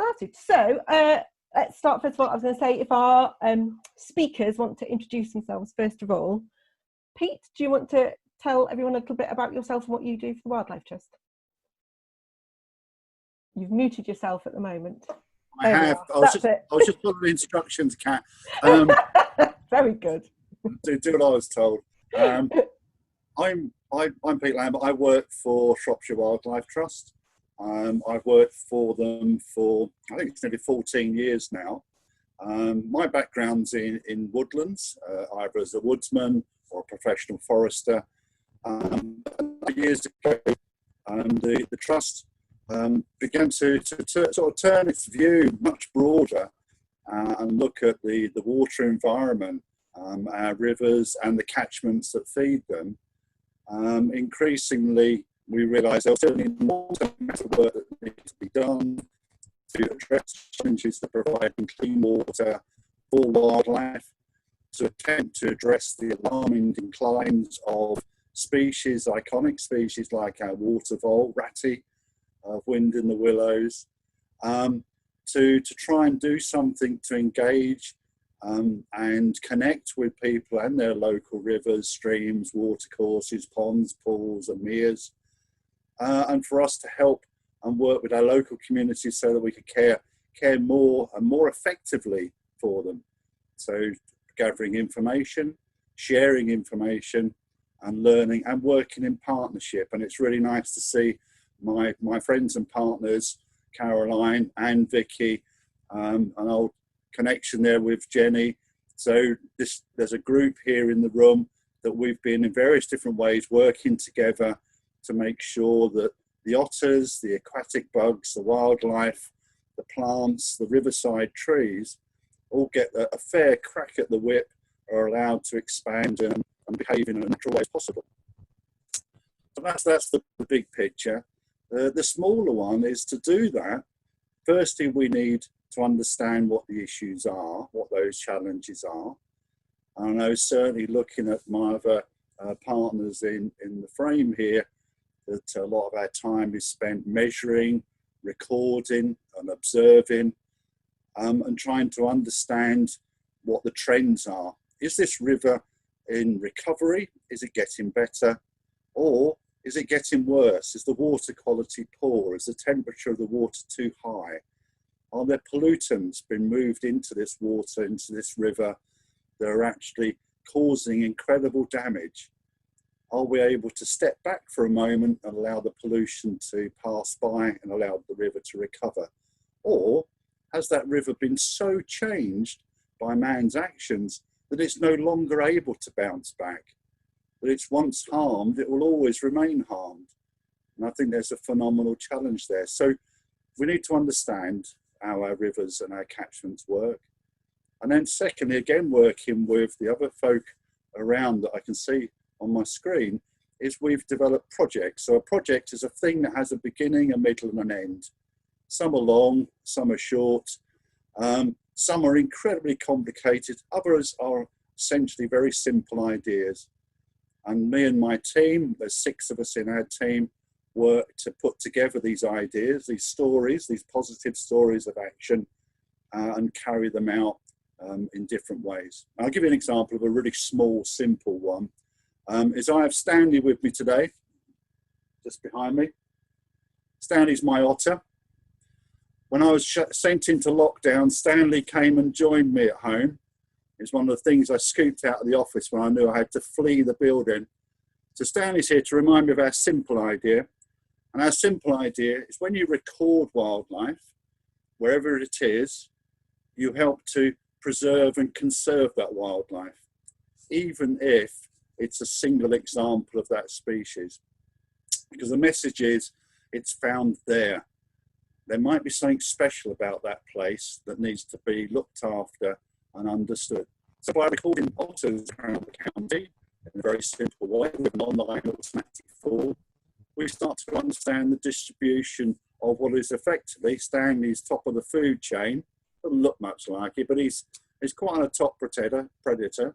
started. So let's start. First of all, I was going to say, if our speakers want to introduce themselves first of all. Pete, do you want to tell everyone a little bit about yourself and what you do for the Wildlife Trust? You've muted yourself at the moment. I have. I was just following instructions, Kat. Very good. Do what I was told. I'm Pete Lambert. I work for Shropshire Wildlife Trust. I've worked for them for, I think it's nearly 14 years now. My background's in woodlands, either as a woodsman or a professional forester. Years ago, the trust began to sort of turn its view much broader and look at the water environment, our rivers and the catchments that feed them. Increasingly, we realised there was certainly more work that needed to be done to address challenges that providing clean water for wildlife, to attempt to address the alarming declines of species, iconic species like our water vole, ratty, wind in the willows, to try and do something to engage and connect with people and their local rivers, streams, watercourses, ponds, pools and meres, and for us to help and work with our local communities so that we could care more and more effectively for them. So gathering information, sharing information and learning and working in partnership. And it's really nice to see my friends and partners, Caroline and Vicki, an old connection there with Jenny. So there's a group here in the room that we've been in various different ways working together to make sure that the otters, the aquatic bugs, the wildlife, the plants, the riverside trees all get a fair crack at the whip, are allowed to expand and behave in a natural way as possible. So that's the big picture. The smaller one is to do that. Firstly, we need to understand what the issues are, what those challenges are. I know certainly looking at my other partners in the frame here, that a lot of our time is spent measuring, recording and observing and trying to understand what the trends are. Is this river in recovery? Is it getting better? Or is it getting worse? Is the water quality poor? Is the temperature of the water too high? Are there pollutants being moved into this water, into this river, that are actually causing incredible damage? Are we able to step back for a moment and allow the pollution to pass by and allow the river to recover? Or has that river been so changed by man's actions that it's no longer able to bounce back? That it's once harmed, it will always remain harmed. And I think there's a phenomenal challenge there. So we need to understand how our rivers and our catchments work. And then secondly, again, working with the other folk around that I can see on my screen, is we've developed projects. So a project is a thing that has a beginning, a middle and an end. Some are long, some are short, some are incredibly complicated, others are essentially very simple ideas. And me and my team, there's 6 of us in our team, work to put together these ideas, these stories, these positive stories of action, and carry them out in different ways. I'll give you an example of a really small, simple one. Is I have Stanley with me today, just behind me. Stanley's my otter. When I was sent into lockdown, Stanley came and joined me at home. It's one of the things I scooped out of the office when I knew I had to flee the building. So Stanley's here to remind me of our simple idea. And our simple idea is when you record wildlife, wherever it is, you help to preserve and conserve that wildlife, even if it's a single example of that species. Because the message is, it's found there. There might be something special about that place that needs to be looked after and understood. So by recording otters around the county in a very simple way with an online automatic form, we start to understand the distribution of what is effectively Stanley's top of the food chain. Doesn't look much like it, but he's quite a top predator.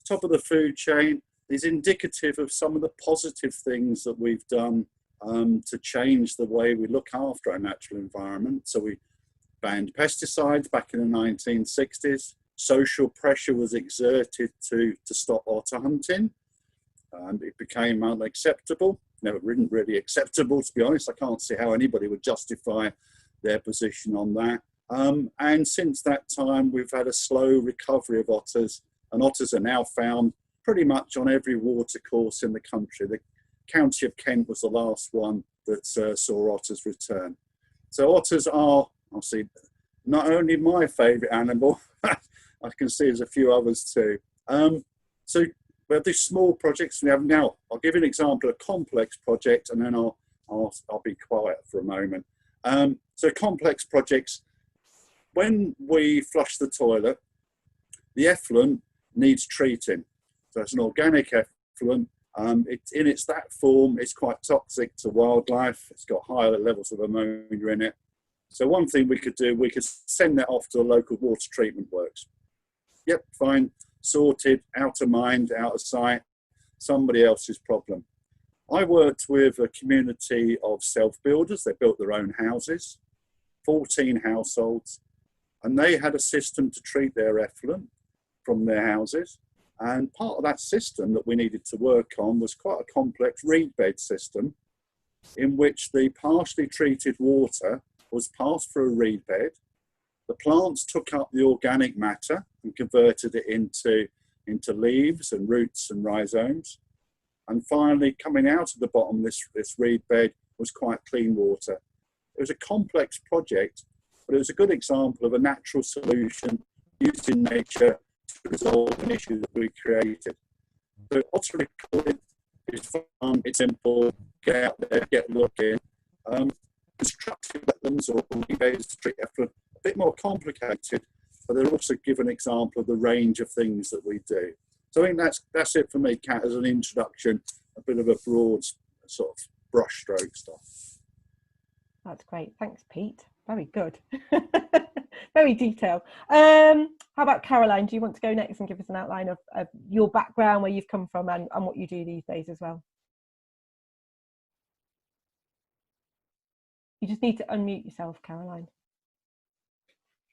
Top of the food chain is indicative of some of the positive things that we've done to change the way we look after our natural environment. So we banned pesticides back in the 1960s. Social pressure was exerted to stop otter hunting. It became unacceptable. Never really acceptable, to be honest. I can't see how anybody would justify their position on that. And since that time, we've had a slow recovery of otters, and otters are now found pretty much on every watercourse in the country. The county of Kent was the last one that saw otters return. So otters are, obviously, not only my favourite animal, I can see there's a few others too. So we have these small projects we have now. I'll give you an example of a complex project, and then I'll be quiet for a moment. So complex projects, when we flush the toilet, the effluent needs treating. So it's an organic effluent. It's in that form, it's quite toxic to wildlife. It's got higher levels of ammonia in it. So one thing we could do, we could send that off to a local water treatment works. Yep, fine, sorted, out of mind, out of sight, somebody else's problem. I worked with a community of self-builders. They built their own houses, 14 households, and they had a system to treat their effluent from their houses. And part of that system that we needed to work on was quite a complex reed bed system in which the partially treated water was passed through a reed bed. The plants took up the organic matter and converted it into leaves and roots and rhizomes. And finally, coming out of the bottom of this reed bed was quite clean water. It was a complex project, but it was a good example of a natural solution used in nature to resolve an issue that we created. So otter recording is fun, it's simple, get out there, get looking. Constructive wetlands or reeds to treat effluent, a bit more complicated, but they're also give an example of the range of things that we do. So I think that's it for me, Kat, as an introduction, a bit of a broad sort of brushstroke stuff. That's great. Thanks, Pete. Very good. Very detailed. How about Caroline? Do you want to go next and give us an outline of your background, where you've come from, and what you do these days as well? You just need to unmute yourself, Caroline.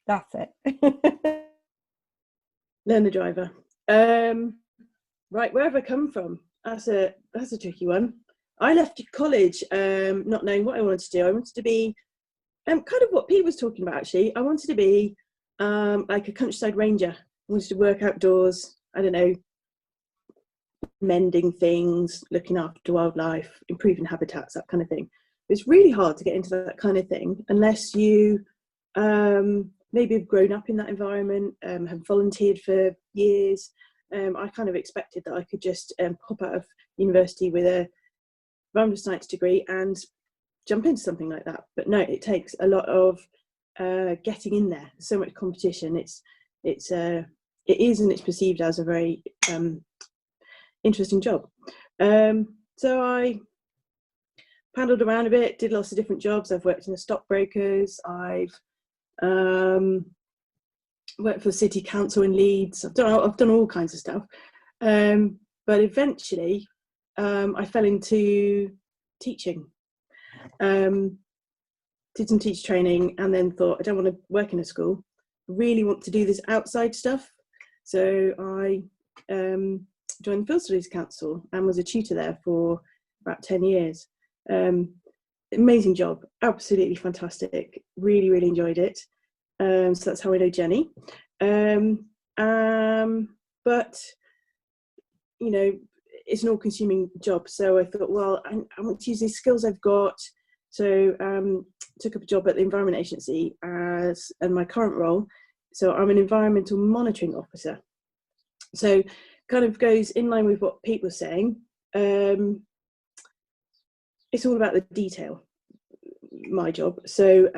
That's it. Learner driver. Right, where have I come from? That's a tricky one. I left college not knowing what I wanted to do. I wanted to be kind of what Pete was talking about, actually. I wanted to be like a countryside ranger. I wanted to work outdoors, I don't know, mending things, looking after wildlife, improving habitats, that kind of thing. It's really hard to get into that kind of thing unless you maybe have grown up in that environment, have volunteered for years. I kind of expected that I could just pop out of university with a environmental science degree and jump into something like that. But no, it takes a lot of getting in there. So much competition. It is and it's perceived as a very interesting job. So I paddled around a bit, did lots of different jobs. I've worked in the stockbrokers. I've worked for the city council in Leeds. I've done all kinds of stuff. But eventually, I fell into teaching. Did some teacher training, and then thought, I don't want to work in a school. I really want to do this outside stuff. So I joined the Field Studies Council and was a tutor there for about 10 years. Amazing job, absolutely fantastic, really enjoyed it. So that's how I know Jenny. But you know, it's an all-consuming job, so I thought, well, I want to use these skills I've got. So took up a job at the Environment Agency in my current role. So I'm an environmental monitoring officer. So kind of goes in line with what Pete was saying. It's all about the detail, my job. So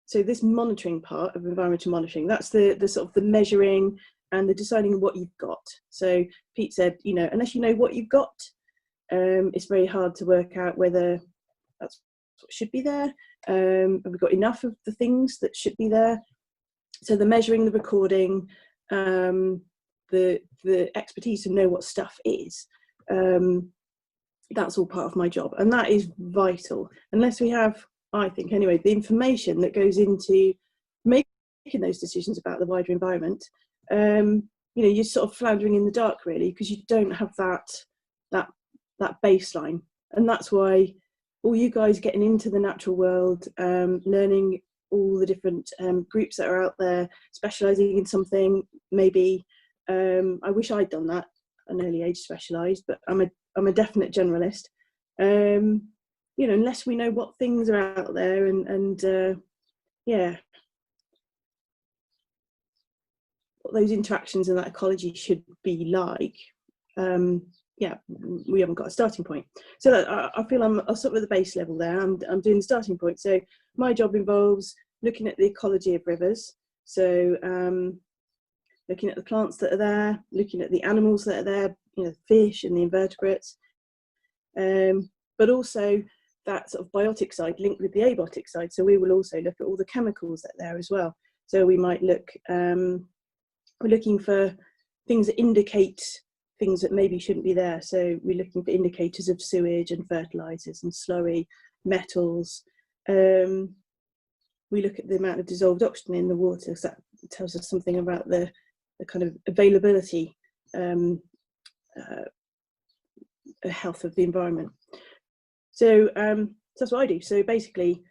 so this monitoring part of environmental monitoring, that's the sort of the measuring and the deciding what you've got. So Pete said, you know, unless you know what you've got, it's very hard to work out whether that's what should be there. Have we got enough of the things that should be there? So the measuring, the recording, the expertise to know what stuff is, that's all part of my job, and that is vital. Unless we have I think anyway, the information that goes into making those decisions about the wider environment, you know, you're sort of floundering in the dark really, because you don't have that baseline. And that's why all you guys getting into the natural world, learning all the different groups that are out there, specialising in something, maybe, I wish I'd done that at an early age, specialised, but I'm a definite generalist. You know, unless we know what things are out there and yeah, what those interactions and that ecology should be like, yeah, we haven't got a starting point. So I feel I'll start with the base level there. I'm doing the starting point. So my job involves looking at the ecology of rivers. So looking at the plants that are there, looking at the animals that are there, you know, fish and the invertebrates, but also that sort of biotic side linked with the abiotic side. So we will also look at all the chemicals that are there as well. So we might look, we're looking for things that indicate things that maybe shouldn't be there. So we're looking for indicators of sewage and fertilizers and slurry, metals. We look at the amount of dissolved oxygen in the water, so that tells us something about the kind of availability, health of the environment. So that's what I do. So basically,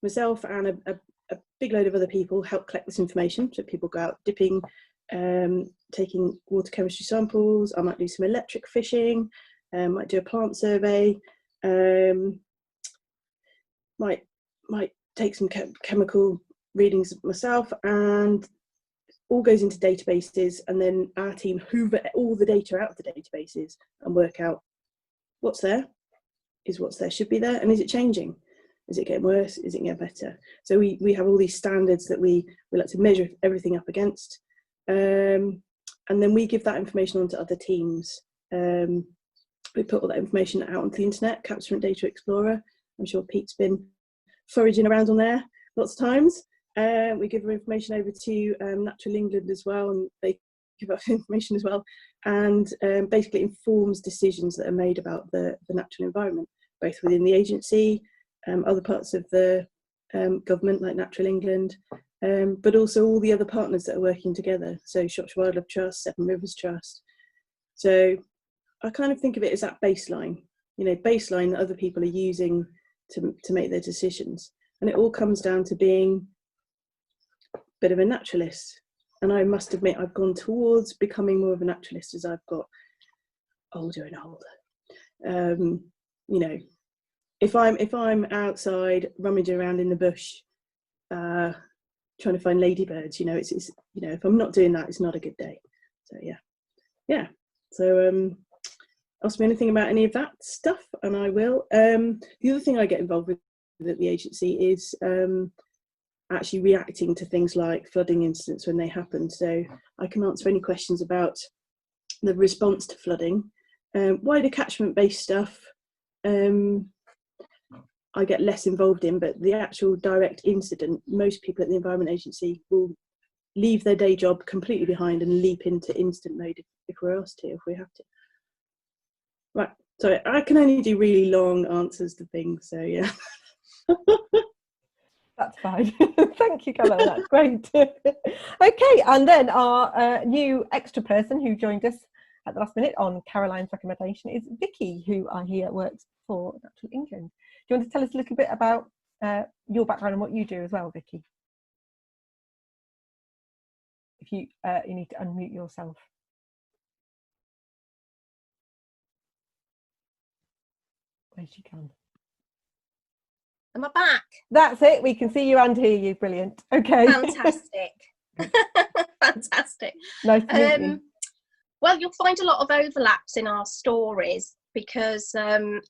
myself and a big load of other people help collect this information. So people go out dipping, taking water chemistry samples. I might do some electric fishing, might do a plant survey, might take some chemical readings myself, and all goes into databases, and then our team hoover all the data out of the databases and work out what's there, is what's there should be there, and is it changing? Is it getting worse? Is it getting better? So we have all these standards that we like to measure everything up against, and then we give that information on to other teams. We put all that information out onto the internet, Capture and Data Explorer. I'm sure Pete's been foraging around on there lots of times. We give our information over to Natural England as well, and they give us information as well, and basically informs decisions that are made about the natural environment, both within the agency, other parts of the government like Natural England, but also all the other partners that are working together. So Shropshire Wildlife Trust, Seven Rivers Trust. So I kind of think of it as that baseline, you know, baseline that other people are using to make their decisions. And it all comes down to being a bit of a naturalist. And I must admit, I've gone towards becoming more of a naturalist as I've got older and older. You know, if I'm outside rummaging around in the bush, trying to find ladybirds, you know, it's you know, if I'm not doing that, it's not a good day. So yeah. So ask me anything about any of that stuff, and I will. The other thing I get involved with at the agency is actually reacting to things like flooding incidents when they happen. So I can answer any questions about the response to flooding. Wider catchment-based stuff, I get less involved in, but the actual direct incident, most people at the Environment Agency will leave their day job completely behind and leap into instant mode if we're asked to, if we have to. Right, so I can only do really long answers to things, so yeah. That's fine. Thank you, Carla. That's great. Okay, and then our new extra person who joined us at the last minute on Caroline's recommendation is Vicki, who I hear works for Natural England. Do you want to tell us a little bit about your background and what you do as well, Vicki? If you you need to unmute yourself. Where she can. Am I back? That's it. We can see you and hear you. Brilliant. Okay. Fantastic. Fantastic. Nice to meet you. Well, you'll find a lot of overlaps in our stories because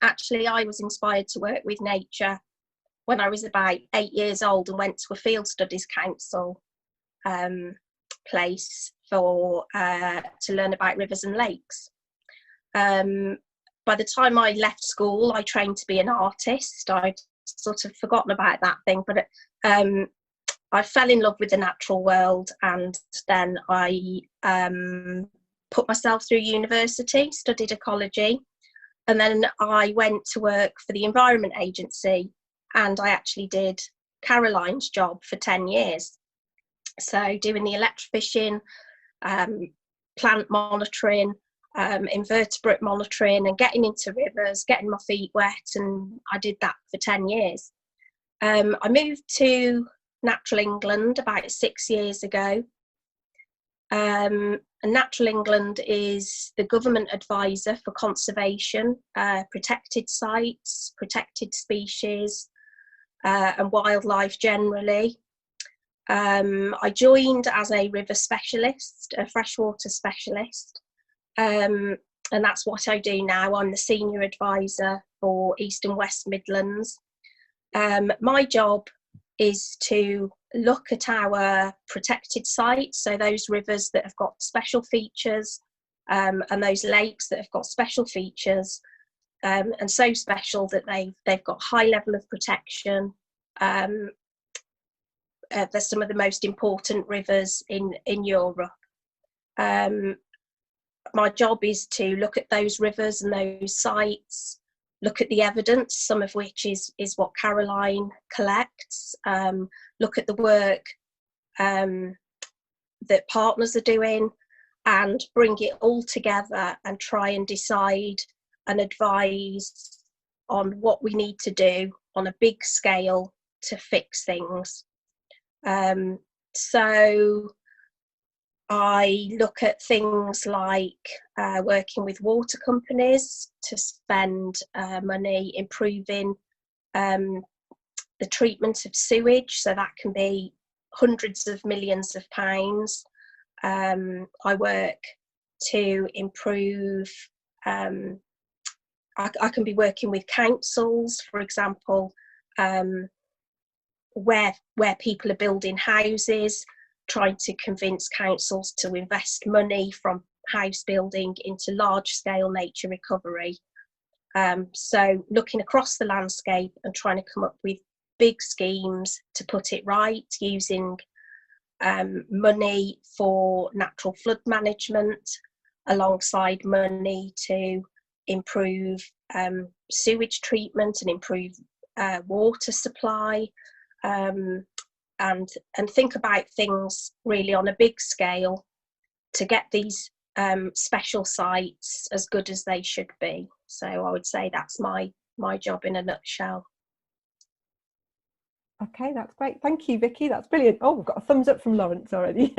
actually I was inspired to work with nature when I was about 8 years old and went to a Field Studies Council place for to learn about rivers and lakes. By the time I left school, I trained to be an artist. I'd sort of forgotten about that thing, but I fell in love with the natural world, and then I put myself through university, studied ecology, and then I went to work for the Environment Agency and I actually did Caroline's job for 10 years. So doing the electrofishing, plant monitoring, invertebrate monitoring, and getting into rivers, getting my feet wet, and I did that for 10 years. I moved to Natural England about 6 years ago. And Natural England is the government advisor for conservation, protected sites, protected species, and wildlife generally. I joined as a river specialist, a freshwater specialist, and that's what I do now. I'm the senior advisor for East and West Midlands. My job is to look at our protected sites, so those rivers that have got special features, and those lakes that have got special features, and so special that they've got high level of protection. They're some of the most important rivers in Europe. My job is to look at those rivers and those sites, look at the evidence, some of which is what Caroline collects, look at the work that partners are doing, and bring it all together and try and decide and advise on what we need to do on a big scale to fix things. So I look at things like working with water companies to spend money improving the treatment of sewage, so that can be hundreds of millions of pounds. I work to improve, I can be working with councils, for example, where people are building houses, trying to convince councils to invest money from house building into large scale nature recovery. So looking across the landscape and trying to come up with big schemes to put it right, using money for natural flood management alongside money to improve sewage treatment and improve water supply, and think about things really on a big scale to get these special sites as good as they should be. So I would say that's my job in a nutshell. Okay, that's great. Thank you, Vicki. That's brilliant. Oh, we've got a thumbs up from Lawrence already.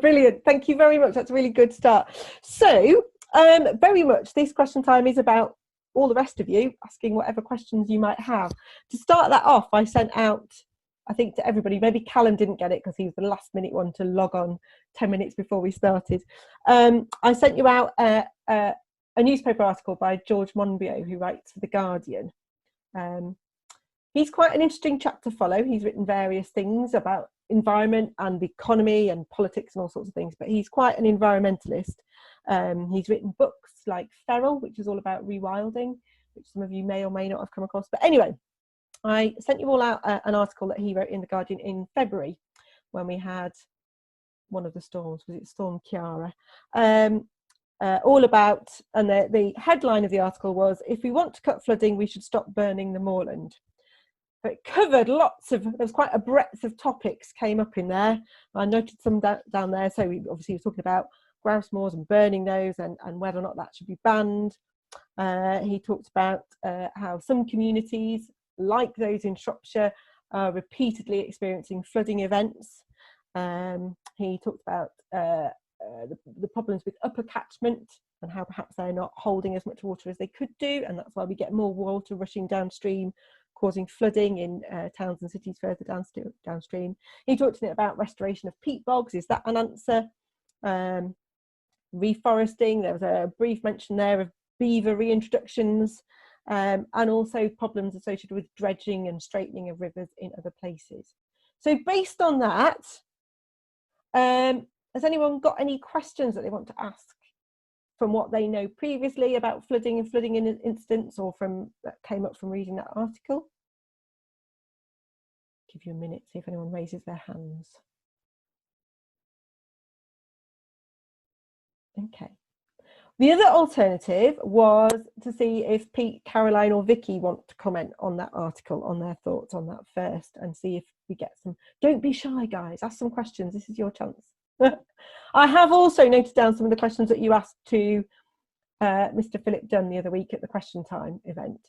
Brilliant. Thank you very much. That's a really good start. So very much this question time is about all the rest of you asking whatever questions you might have. To start that off, I sent out, I think, to everybody. Maybe Callum didn't get it because he was the last minute one to log on 10 minutes before we started. I sent you out a newspaper article by George Monbiot, who writes for The Guardian. He's quite an interesting chap to follow. He's written various things about environment and the economy and politics and all sorts of things, but he's quite an environmentalist. He's written books like Feral, which is all about rewilding, which some of you may or may not have come across. But anyway, I sent you all out an article that he wrote in The Guardian in February when we had one of the storms. Was it Storm Ciara? All about, and the headline of the article was, "If we want to cut flooding, we should stop burning the moorland." But it covered lots of, there was quite a breadth of topics came up in there. I noted some down there. So he obviously was talking about grouse moors and burning those, and whether or not that should be banned. He talked about how some communities, like those in Shropshire, are repeatedly experiencing flooding events. He talked about the problems with upper catchment and how perhaps they're not holding as much water as they could do, and that's why we get more water rushing downstream, causing flooding in towns and cities further downstream. He talked about restoration of peat bogs. Is that an answer? Reforesting, there was a brief mention there of beaver reintroductions, and also problems associated with dredging and straightening of rivers in other places. So based on that, has anyone got any questions that they want to ask from what they know previously about flooding and flooding incidents, or from that came up from reading that article? Give you a minute, see if anyone raises their hands. Okay. The other alternative was to see if Pete, Caroline or Vicki want to comment on that article, on their thoughts on that first, and see if we get some. Don't be shy, guys. Ask some questions. This is your chance. I have also noted down some of the questions that you asked to Mr. Philip Dunn the other week at the Question Time event.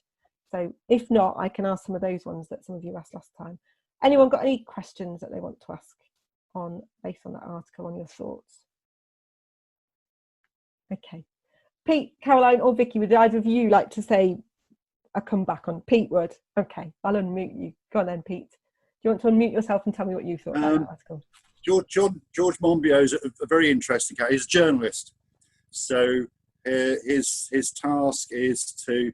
So if not, I can ask some of those ones that some of you asked last time. Anyone got any questions that they want to ask based on that article, on your thoughts? Okay. Pete, Caroline or Vicki, would either of you like to say a comeback on? Pete would. Okay, I'll unmute you. Go on then, Pete. Do you want to unmute yourself and tell me what you thought about that article? George Monbiot is a very interesting guy. He's a journalist. So his task is to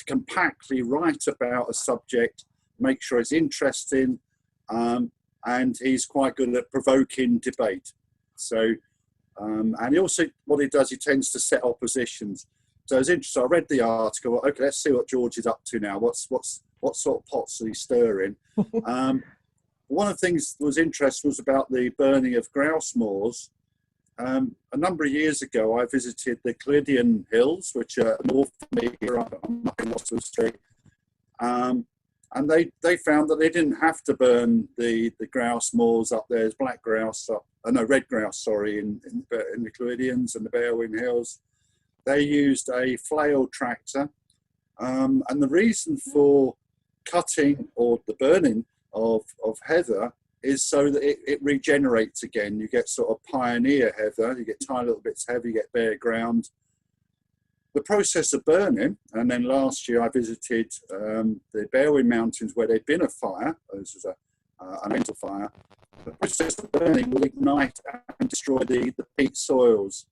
compactly write about a subject, make sure it's interesting, and he's quite good at provoking debate. So, and he also, what he does, he tends to set oppositions. So it's interesting. I read the article. Okay, let's see what George is up to now. What sort of pots are he stirring? One of the things that was interesting was about the burning of grouse moors. A number of years ago, I visited the Clwydian Hills, which are north of me here on Oxford Street. And they found that they didn't have to burn the grouse moors up there. There's red grouse, sorry, in the Clwydians and the Bearwing Hills. They used a flail tractor. And the reason for cutting or the burning of heather is so that it regenerates again. You get sort of pioneer heather, you get tiny little bits of heather, you get bare ground. The process of burning, and then last year I visited the Bearwing Mountains where there'd been a fire. This was a mental fire. The process of burning will ignite and destroy the peat soils.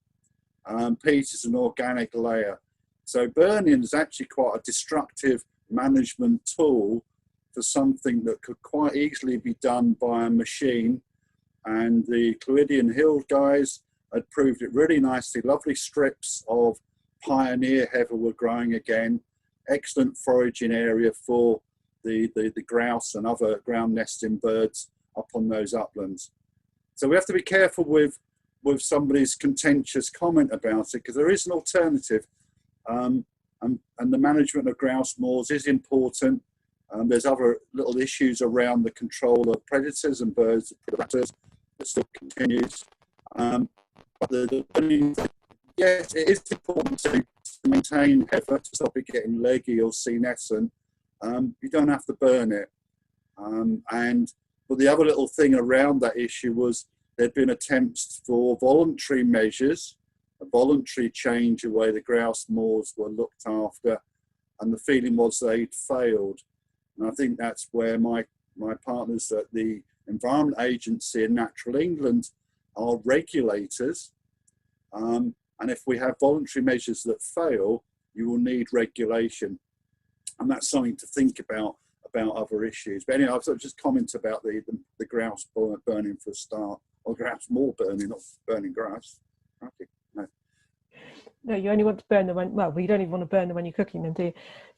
Peat is an organic layer. So burning is actually quite a destructive management tool for something that could quite easily be done by a machine. And the Clwydian Hill guys had proved it really nicely. Lovely strips of pioneer heather were growing again. Excellent foraging area for the grouse and other ground nesting birds up on those uplands. So we have to be careful with somebody's contentious comment about it, because there is an alternative. And the management of grouse moors is important. There's other little issues around the control of predators and birds, predators, that still continues. But yes, it is important to maintain heather to stop it getting leggy or senescent. You don't have to burn it. But the other little thing around that issue was there'd been attempts for voluntary measures, a voluntary change the way the grouse moors were looked after, and the feeling was they'd failed. And I think that's where my partners at the Environment Agency and Natural England are regulators. And if we have voluntary measures that fail, you will need regulation. And that's something to think about other issues. But anyway, I'll just comment about the grouse burning for a start, or grouse moor burning, not burning grass. Okay. No, you only want to burn them when, well, you don't even want to burn them when you're cooking them, do you?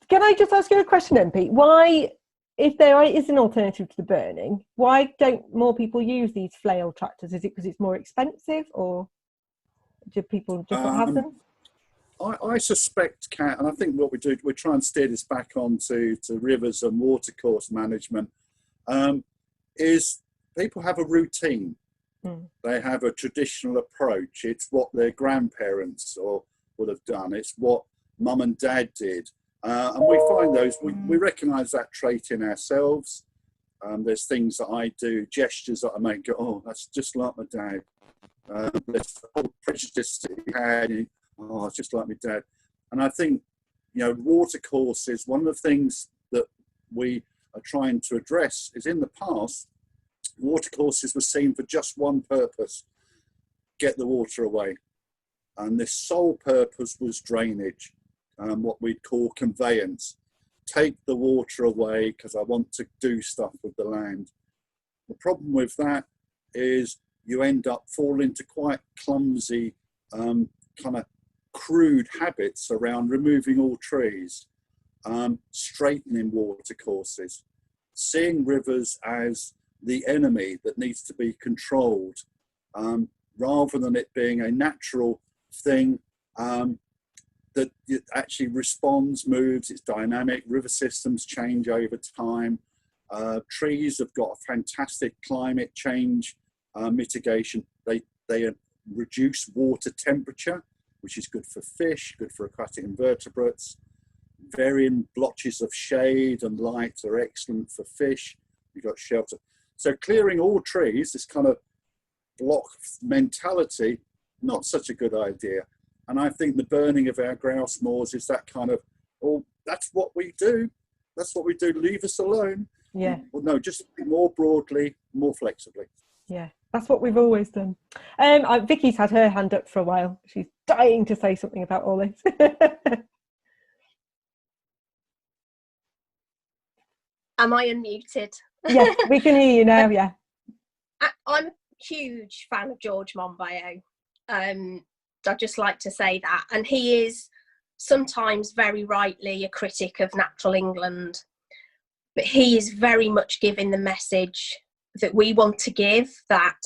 Can I just ask you a question then, Pete? Why, if there is an alternative to the burning, why don't more people use these flail tractors? Is it because it's more expensive, or do people just not have them? I suspect, Kat, and I think what we do, we try and steer this back onto rivers and watercourse management, is people have a routine. They have a traditional approach. It's what their grandparents would have done. It's what mum and dad did. And we find those, we recognise that trait in ourselves. There's things that I do, gestures that I make, go, oh, that's just like my dad. There's whole prejudice that he had, oh, it's just like my dad. And I think, watercourses, one of the things that we are trying to address is, in the past, watercourses were seen for just one purpose: get the water away. And this sole purpose was drainage, what we'd call conveyance. Take the water away because I want to do stuff with the land. The problem with that is you end up falling into quite clumsy, kind of crude habits around removing all trees, straightening watercourses, seeing rivers as the enemy that needs to be controlled, rather than it being a natural thing that it actually responds, moves, it's dynamic. River systems change over time. Trees have got a fantastic climate change mitigation. They reduce water temperature, which is good for fish, good for aquatic invertebrates. Varying blotches of shade and light are excellent for fish. You've got shelter. So clearing all trees, this kind of block mentality, not such a good idea. And I think the burning of our grouse moors is that kind of, oh, that's what we do. That's what we do. Leave us alone. Yeah. Well, no, just more broadly, more flexibly. Yeah, that's what we've always done. Vicky's had her hand up for a while. She's dying to say something about all this. Am I unmuted? Yes, we can hear you now, yeah. I'm a huge fan of George Monbiot. I'd just like to say that. And he is sometimes very rightly a critic of natural England, but he is very much giving the message that we want to give, that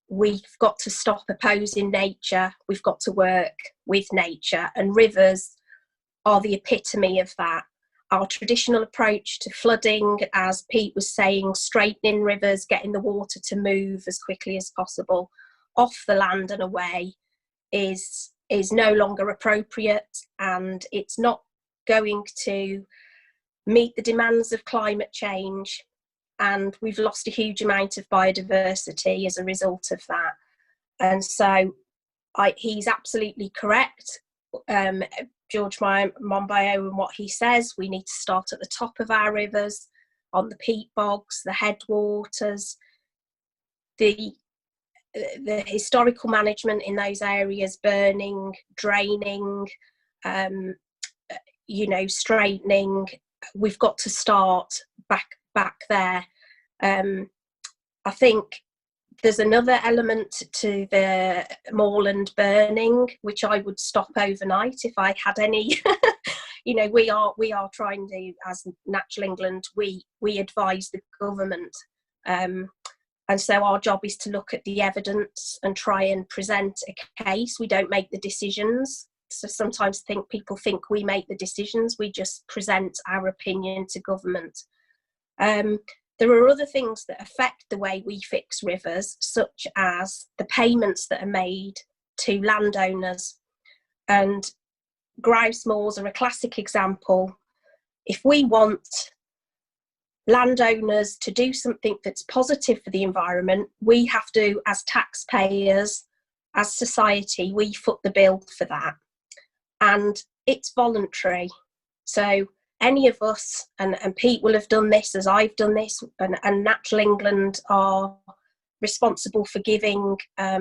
we've got to stop opposing nature, we've got to work with nature, and rivers are the epitome of that. Our traditional approach to flooding, as Pete was saying, straightening rivers, getting the water to move as quickly as possible off the land and away, is no longer appropriate, and it's not going to meet the demands of climate change. And we've lost a huge amount of biodiversity as a result of that. And so he's absolutely correct. George Monbiot and what he says, we need to start at the top of our rivers, on the peat bogs, the headwaters, the historical management in those areas, burning, draining, straightening. We've got to start back there. I think there's another element to the moorland burning, which I would stop overnight if I had any. We are trying to, as Natural England, we advise the government, and so our job is to look at the evidence and try and present a case. We don't make the decisions. So sometimes people think we make the decisions. We just present our opinion to government. There are other things that affect the way we fix rivers, such as the payments that are made to landowners. And grouse moors are a classic example. If we want landowners to do something that's positive for the environment, we have to, as taxpayers, as society, we foot the bill for that. And it's voluntary. So any of us, and Pete will have done this as I've done this, and Natural England are responsible for giving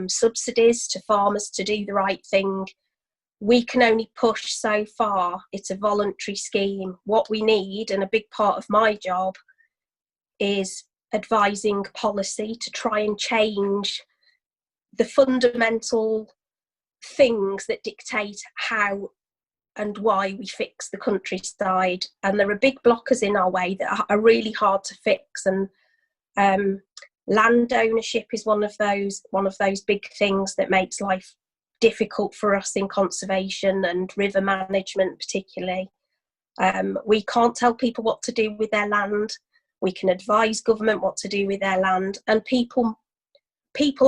subsidies to farmers to do the right thing. We can only push so far. It's a voluntary scheme. What we need, and a big part of my job, is advising policy to try and change the fundamental things that dictate how and why we fix the countryside. And there are big blockers in our way that are really hard to fix, and land ownership is one of those big things that makes life difficult for us in conservation and river management particularly. We can't tell people what to do with their land. We can advise government what to do with their land, and people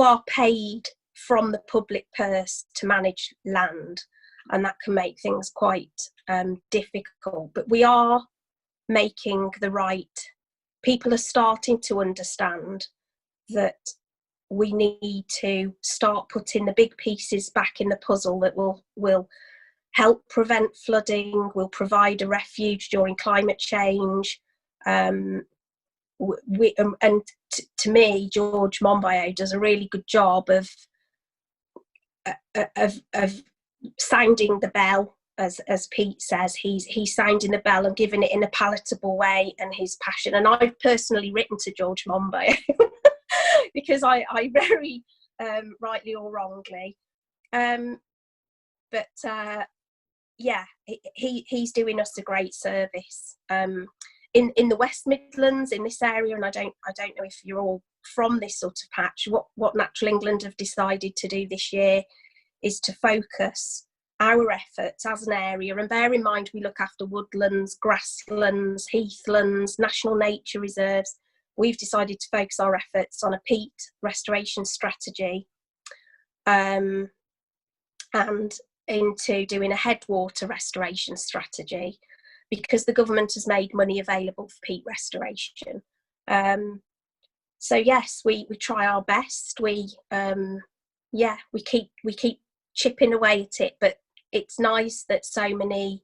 are paid from the public purse to manage land, and that can make things quite difficult. But we are making the right. People are starting to understand that we need to start putting the big pieces back in the puzzle that will help prevent flooding, will provide a refuge during climate change. To me, George Monbiot does a really good job of sounding the bell, as Pete says. He's sounding the bell and giving it in a palatable way, and his passion. And I've personally written to George Monbiot because I very rightly or wrongly, he's doing us a great service. In the West Midlands, in this area, and I don't know if you're all from this sort of patch, what Natural England have decided to do this year is to focus our efforts as an area, and bear in mind we look after woodlands, grasslands, heathlands, national nature reserves. We've decided to focus our efforts on a peat restoration strategy, and into doing a headwater restoration strategy, because the government has made money available for peat restoration. So yes, we try our best. We keep chipping away at it, but it's nice that so many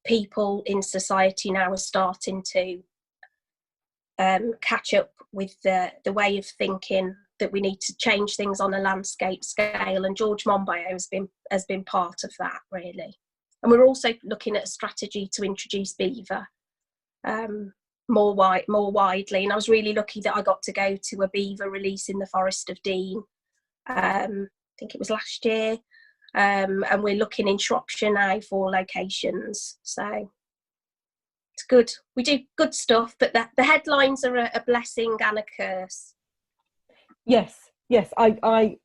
people in society now are starting to catch up with the way of thinking that we need to change things on a landscape scale, and George Monbiot has been part of that, really. And we're also looking at a strategy to introduce beaver more widely, and I was really lucky that I got to go to a beaver release in the Forest of Dean, I think it was last year, and we're looking in Shropshire now for locations, so it's good. We do good stuff, but the headlines are a blessing and a curse. Yes, I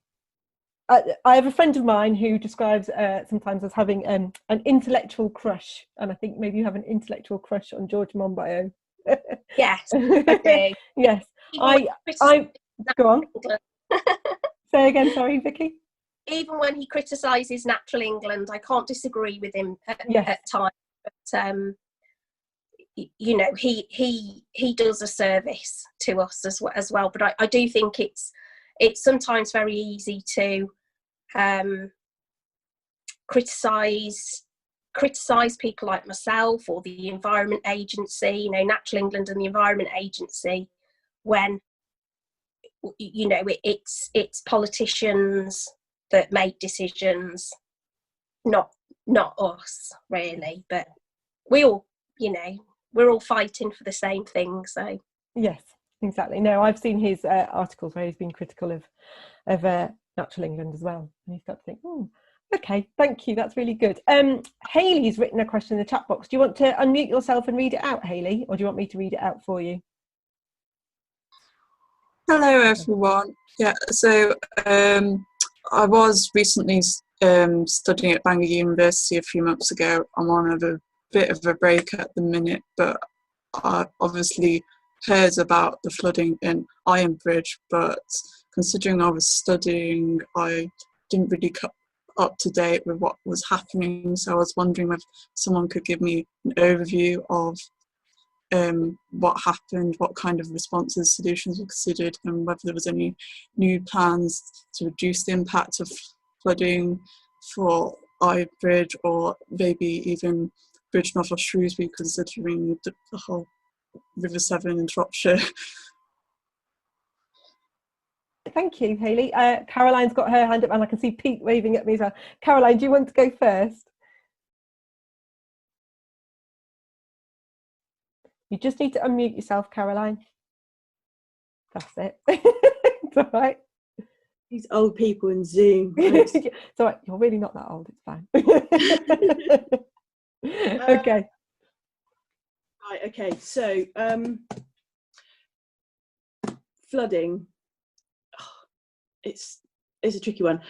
have a friend of mine who describes sometimes as having an intellectual crush, and I think maybe you have an intellectual crush on George Monbiot. Yes, I do. Yes, I go on. Say again, sorry, Vicky. Even when he criticises natural England, I can't disagree with him at times. But you know, he does a service to us as well. But I do think it's sometimes very easy to criticise people like myself or the Environment Agency, you know, Natural England and the Environment Agency, when, you know, it's politicians that make decisions, not us, really. But we all, you know, we're all fighting for the same thing. So yes, exactly. No, I've seen his articles where he's been critical of Natural England as well, and you start to think, okay, thank you, that's really good. Hayley's written a question in the chat box. Do you want to unmute yourself and read it out, Hayley, or do you want me to read it out for you? Hello everyone. Yeah, so I was recently studying at Bangor University a few months ago. I'm on a bit of a break at the minute, but I obviously heard about the flooding in Ironbridge, but considering I was studying, I didn't really keep up to date with what was happening, so I was wondering if someone could give me an overview of what happened, what kind of responses, solutions were considered, and whether there was any new plans to reduce the impact of flooding for Ironbridge, or maybe even Bridge north of Shrewsbury, considering the whole River Severn in Shropshire. Thank you, Hayley. Caroline's got her hand up, and I can see Pete waving at me as well. Caroline, do you want to go first? You just need to unmute yourself, Caroline. That's it. It's all right. These old people in Zoom. It's all right. You're really not that old. It's fine. Okay. Right. Okay. So flooding. It's a tricky one.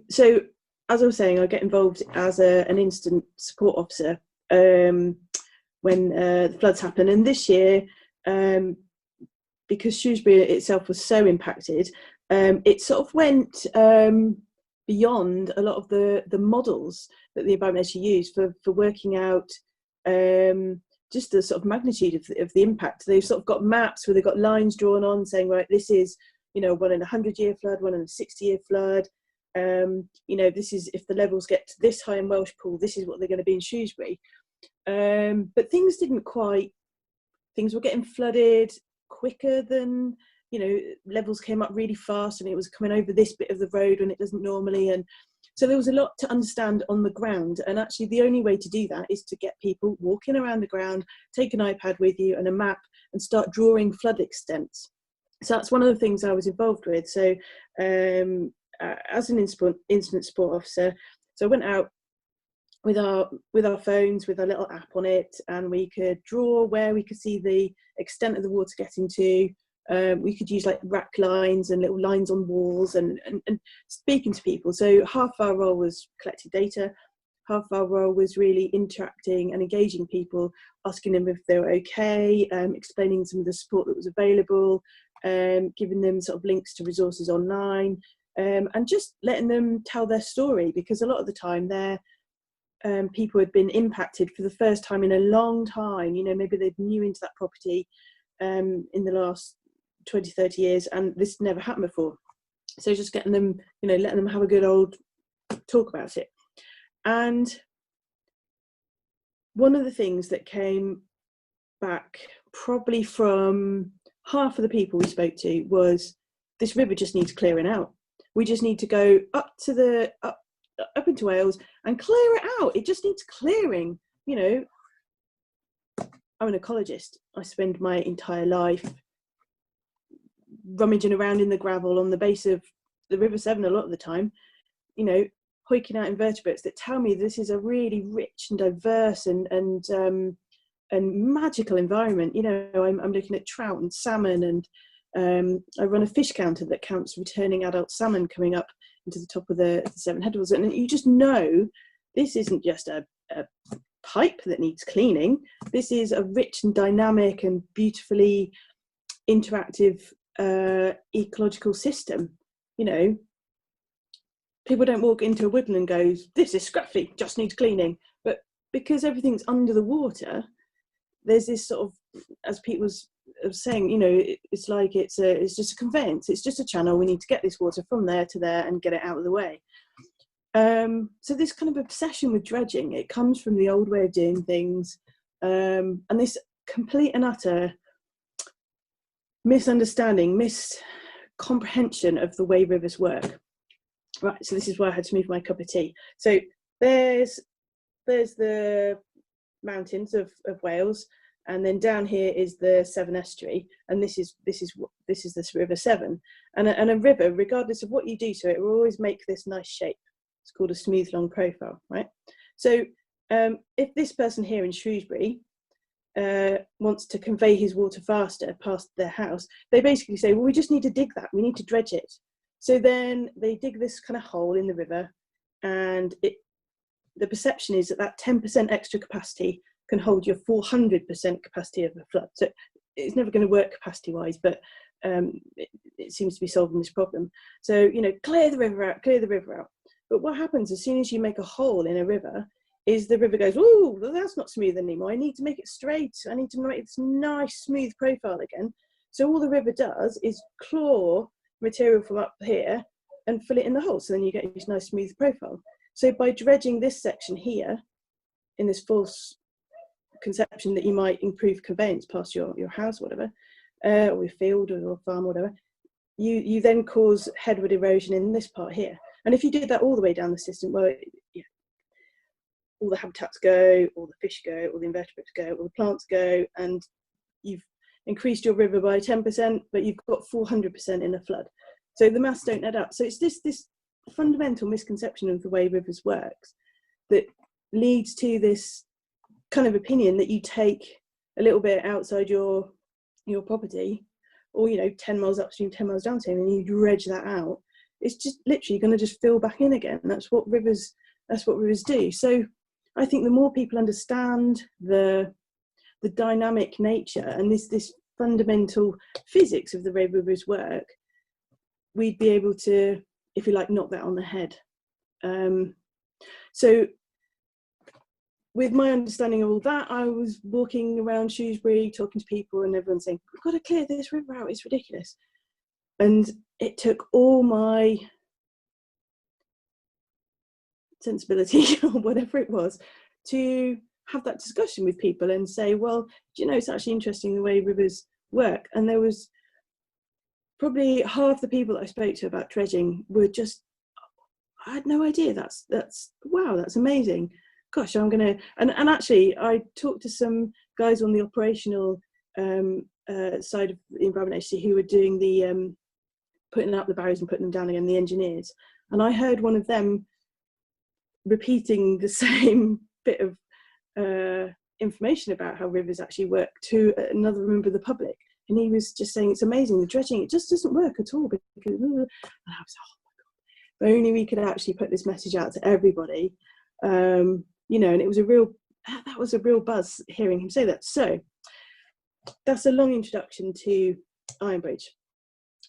So as I was saying, I get involved as an incident support officer when the floods happen, and this year, because Shrewsbury itself was so impacted, it sort of went beyond a lot of the models that the Environment Agency used for working out just the sort of magnitude of the impact. They've sort of got maps where they've got lines drawn on saying, right, this is, you know, 1 in a 100-year flood, 1 in a 60-year flood. You know, this is, if the levels get to this high in Welsh Pool, this is what they're going to be in Shrewsbury. But things were getting flooded quicker than, you know, levels came up really fast, and it was coming over this bit of the road when it doesn't normally. And so there was a lot to understand on the ground. And actually the only way to do that is to get people walking around the ground, take an iPad with you and a map, and start drawing flood extents. So that's one of the things I was involved with. So as an incident support officer, so I went out with our phones, with a little app on it, and we could draw where we could see the extent of the water getting to. We could use like rack lines and little lines on walls and speaking to people. So half our role was collecting data, half of our role was really interacting and engaging people, asking them if they were okay, explaining some of the support that was available, giving them sort of links to resources online, and just letting them tell their story, because a lot of the time they're people had been impacted for the first time in a long time. You know, maybe they're new into that property in the last 20, 30 years, and this never happened before. So just getting them, you know, letting them have a good old talk about it. And one of the things that came back probably from half of the people we spoke to was, this river just needs clearing out. We just need to go up into Wales and clear it out. It just needs clearing. You know, I'm an ecologist. I spend my entire life rummaging around in the gravel on the base of the River Severn a lot of the time, you know, hoiking out invertebrates that tell me this is a really rich and diverse and magical environment. You know, I'm looking at trout and salmon, and I run a fish counter that counts returning adult salmon coming up into the top of the Severn Headwaters, and you just know this isn't just a pipe that needs cleaning. This is a rich and dynamic and beautifully interactive ecological system. You know, people don't walk into a woodland and go, this is scruffy, just needs cleaning. But because everything's under the water, there's this sort of, as Pete was saying, you know, it's like it's just a conveyance. It's just a channel. We need to get this water from there to there and get it out of the way. So this kind of obsession with dredging, it comes from the old way of doing things, and this complete and utter misunderstanding, miscomprehension of the way rivers work. Right, so this is why I had to move my cup of tea. So there's the mountains of Wales, and then down here is the Severn estuary, and this is the River Severn. And a river, regardless of what you do to it, will always make this nice shape. It's called a smooth long profile, right? So if this person here in Shrewsbury wants to convey his water faster past their house, they basically say, well, we just need to dig that, we need to dredge it. So then they dig this kind of hole in the river, and the perception is that 10% extra capacity can hold your 400% capacity of a flood. So it's never going to work capacity wise, but it seems to be solving this problem. So, you know, clear the river out, clear the river out. But what happens as soon as you make a hole in a river is the river goes, oh, well, that's not smooth anymore. I need to make it straight. I need to make this nice smooth profile again. So all the river does is claw material from up here and fill it in the hole. So then you get this nice smooth profile. So by dredging this section here, in this false conception that you might improve conveyance past your house, whatever, or your field or your farm, whatever, you then cause headward erosion in this part here. And if you did that all the way down the system, well, yeah, all the habitats go, all the fish go, all the invertebrates go, all the plants go, and you've increased your river by 10%, but you've got 400% in a flood. So the maths don't add up. So it's this fundamental misconception of the way rivers works that leads to this kind of opinion that you take a little bit outside your property, or, you know, 10 miles upstream, 10 miles downstream, and you dredge that out. It's just literally going to just fill back in again. That's what rivers do. So I think the more people understand the dynamic nature and this fundamental physics of the way rivers work, we'd be able to, if you like, knock that on the head. So with my understanding of all that, I was walking around Shrewsbury talking to people, and everyone saying, we've got to clear this river out, it's ridiculous. And it took all my sensibility or whatever it was to have that discussion with people and say, well, do you know, it's actually interesting the way rivers work. And there was probably half the people that I spoke to about dredging were just, I had no idea. That's wow, that's amazing. Gosh, I'm gonna, and actually I talked to some guys on the operational side of the Environment Agency who were doing the putting up the barriers and putting them down again, the engineers, and I heard one of them repeating the same bit of information about how rivers actually work to another member of the public, and he was just saying it's amazing, the dredging, it just doesn't work at all, because, and I was, oh my God, if only we could actually put this message out to everybody. You know, and it was that was a real buzz hearing him say that. So that's a long introduction to Ironbridge.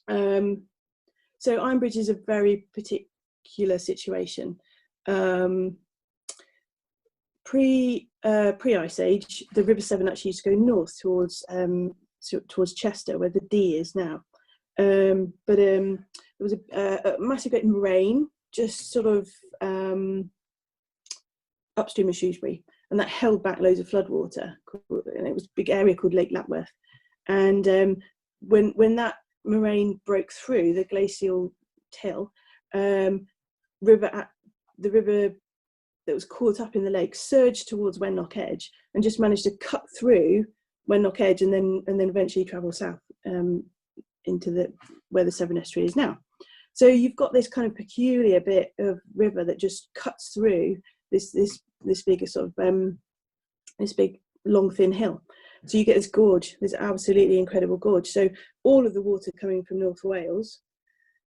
So Ironbridge is a very particular situation. Pre-Ice Age, the River Severn actually used to go north towards Chester, where the Dee is now. But there was a massive great moraine just sort of upstream of Shrewsbury, and that held back loads of floodwater, and it was a big area called Lake Lapworth. And when that moraine broke through the glacial till, the river that was caught up in the lake surged towards Wenlock Edge and just managed to cut through Wenlock Edge and then eventually travel south into where the Severn Estuary is now. So you've got this kind of peculiar bit of river that just cuts through this big sort of this big long thin hill. So you get this gorge, this absolutely incredible gorge. So all of the water coming from North Wales,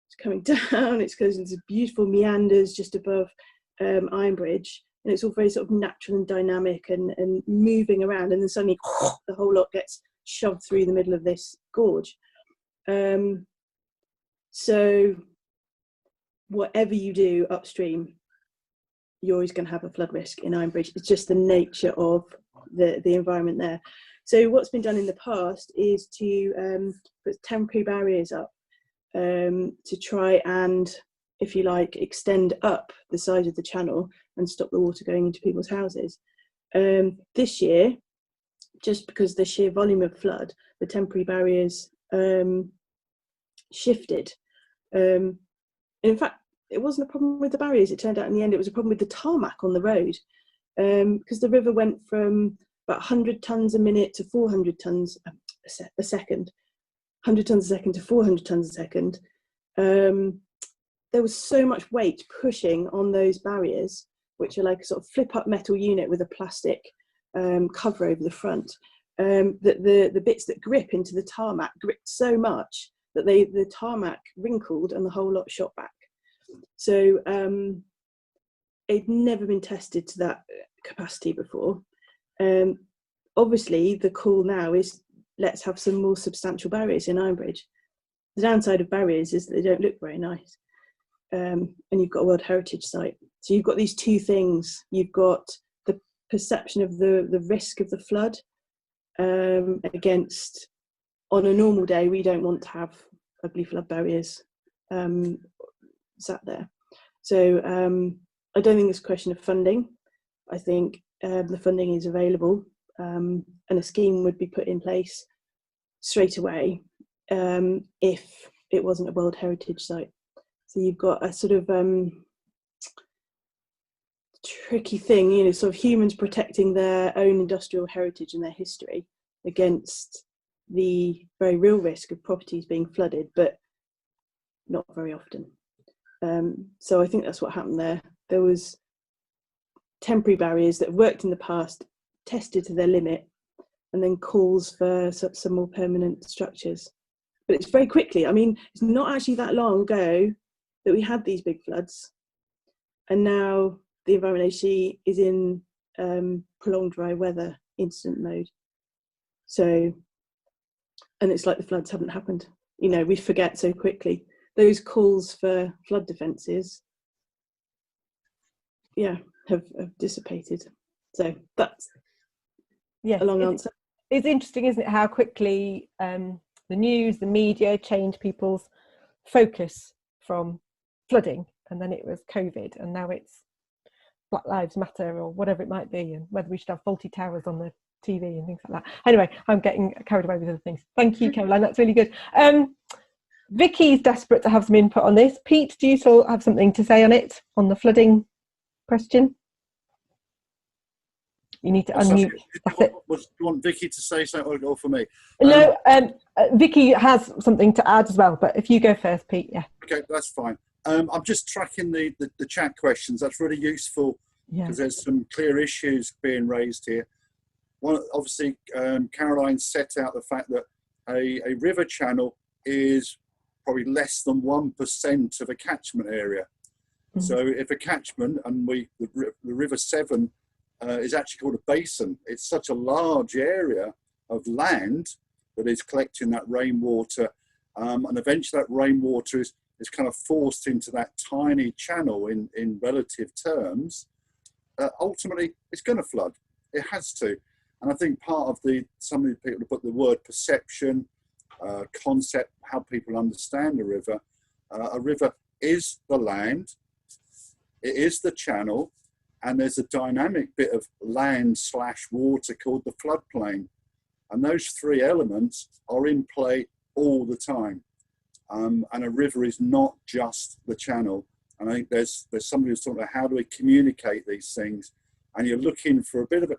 it's coming down, it's goes into beautiful meanders just above Ironbridge, and it's all very sort of natural and dynamic and moving around, and then suddenly the whole lot gets shoved through the middle of this gorge. So whatever you do upstream, you're always going to have a flood risk in Ironbridge. It's just the nature of the environment there. So what's been done in the past is to put temporary barriers up to try and, if you like, extend up the side of the channel and stop the water going into people's houses. This year, just because the sheer volume of flood, the temporary barriers shifted. In fact, it wasn't a problem with the barriers. It turned out in the end it was a problem with the tarmac on the road, because the river went from about 100 tonnes a minute to 400 tonnes a second, 100 tonnes a second to 400 tonnes a second. There was so much weight pushing on those barriers, which are like a sort of flip-up metal unit with a plastic cover over the front, that the bits that grip into the tarmac gripped so much that the tarmac wrinkled and the whole lot shot back. So it'd never been tested to that capacity before. Obviously, the call now is let's have some more substantial barriers in Ironbridge. The downside of barriers is that they don't look very nice. And you've got a World Heritage Site. So you've got these two things. You've got the perception of the risk of the flood against, on a normal day, we don't want to have ugly flood barriers sat there. So I don't think it's a question of funding. I think the funding is available, and a scheme would be put in place straight away if it wasn't a World Heritage Site. So you've got a sort of tricky thing, you know, sort of humans protecting their own industrial heritage and their history against the very real risk of properties being flooded, but not very often. So I think that's what happened there. There was temporary barriers that worked in the past, tested to their limit, and then calls for some more permanent structures. But it's very quickly. I mean, it's not actually that long ago that we had these big floods, and now the Environment Agency is in prolonged dry weather incident mode. So, and it's like the floods haven't happened. You know, we forget so quickly. Those calls for flood defences, yeah, have dissipated. So that's a long answer. It's interesting, isn't it, how quickly the news, the media changed people's focus from flooding, and then it was COVID, and now it's Black Lives Matter or whatever it might be, and whether we should have faulty towers on the TV and things like that. Anyway, I'm getting carried away with other things. Thank you, Caroline, that's really good. Vicky's desperate to have some input on this. Pete, do you still have something to say on it, on the flooding question? You need to unmute. That's it. Do you want Vicky to say something or for me? No, Vicky has something to add as well, but if you go first, Pete, yeah. Okay, that's fine. I'm just tracking the chat questions. That's really useful because there's some clear issues being raised here. One, obviously, Caroline set out the fact that a river channel is probably less than 1% of a catchment area. So if a catchment, and the River Severn is actually called a basin. It's such a large area of land that is collecting that rainwater, and eventually that rainwater is kind of forced into that tiny channel in relative terms. Ultimately, it's going to flood. It has to. And I think part of some of the people put the word perception, concept, how people understand a river. A river is the land, it is the channel, and there's a dynamic bit of land/water called the floodplain. And those three elements are in play all the time. And a river is not just the channel. And I think there's somebody who's talking about how do we communicate these things, and you're looking for a bit of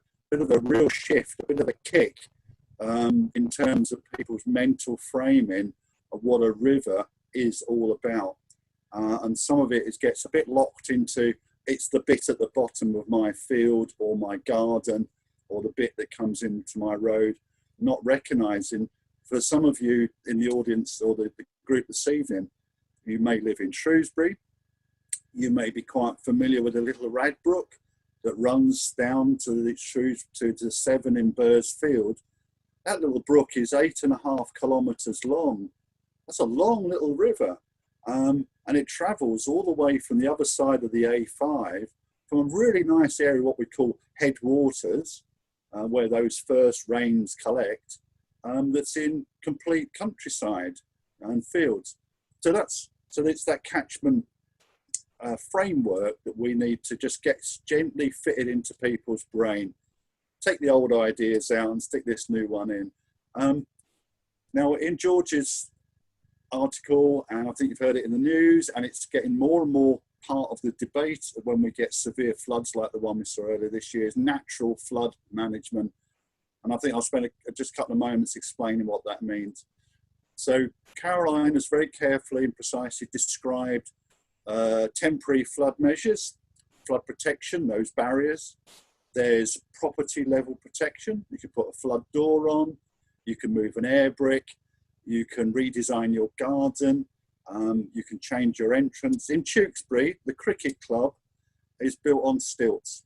a real shift, a bit of a kick in terms of people's mental framing of what a river is all about. And some of it gets a bit locked into, it's the bit at the bottom of my field or my garden or the bit that comes into my road, not recognising, for some of you in the audience or the group this evening, you may live in Shrewsbury, you may be quite familiar with the little Radbrook that runs down to the Severn in Bursfield. That little brook is 8.5 kilometres long. That's a long little river. And it travels all the way from the other side of the A5 from a really nice area, what we call headwaters, where those first rains collect, that's in complete countryside and fields. So it's that catchment framework that we need to just get gently fitted into people's brain. Take the old ideas out and stick this new one in. Now, in George's article, and I think you've heard it in the news, and it's getting more and more part of the debate of when we get severe floods like the one we saw earlier this year, is natural flood management. And I think I'll spend just a couple of moments explaining what that means. So Caroline has very carefully and precisely described temporary flood measures, flood protection, those barriers. There's property level protection. You can put a flood door on, you can move an air brick, you can redesign your garden, you can change your entrance. In Tewkesbury, the cricket club is built on stilts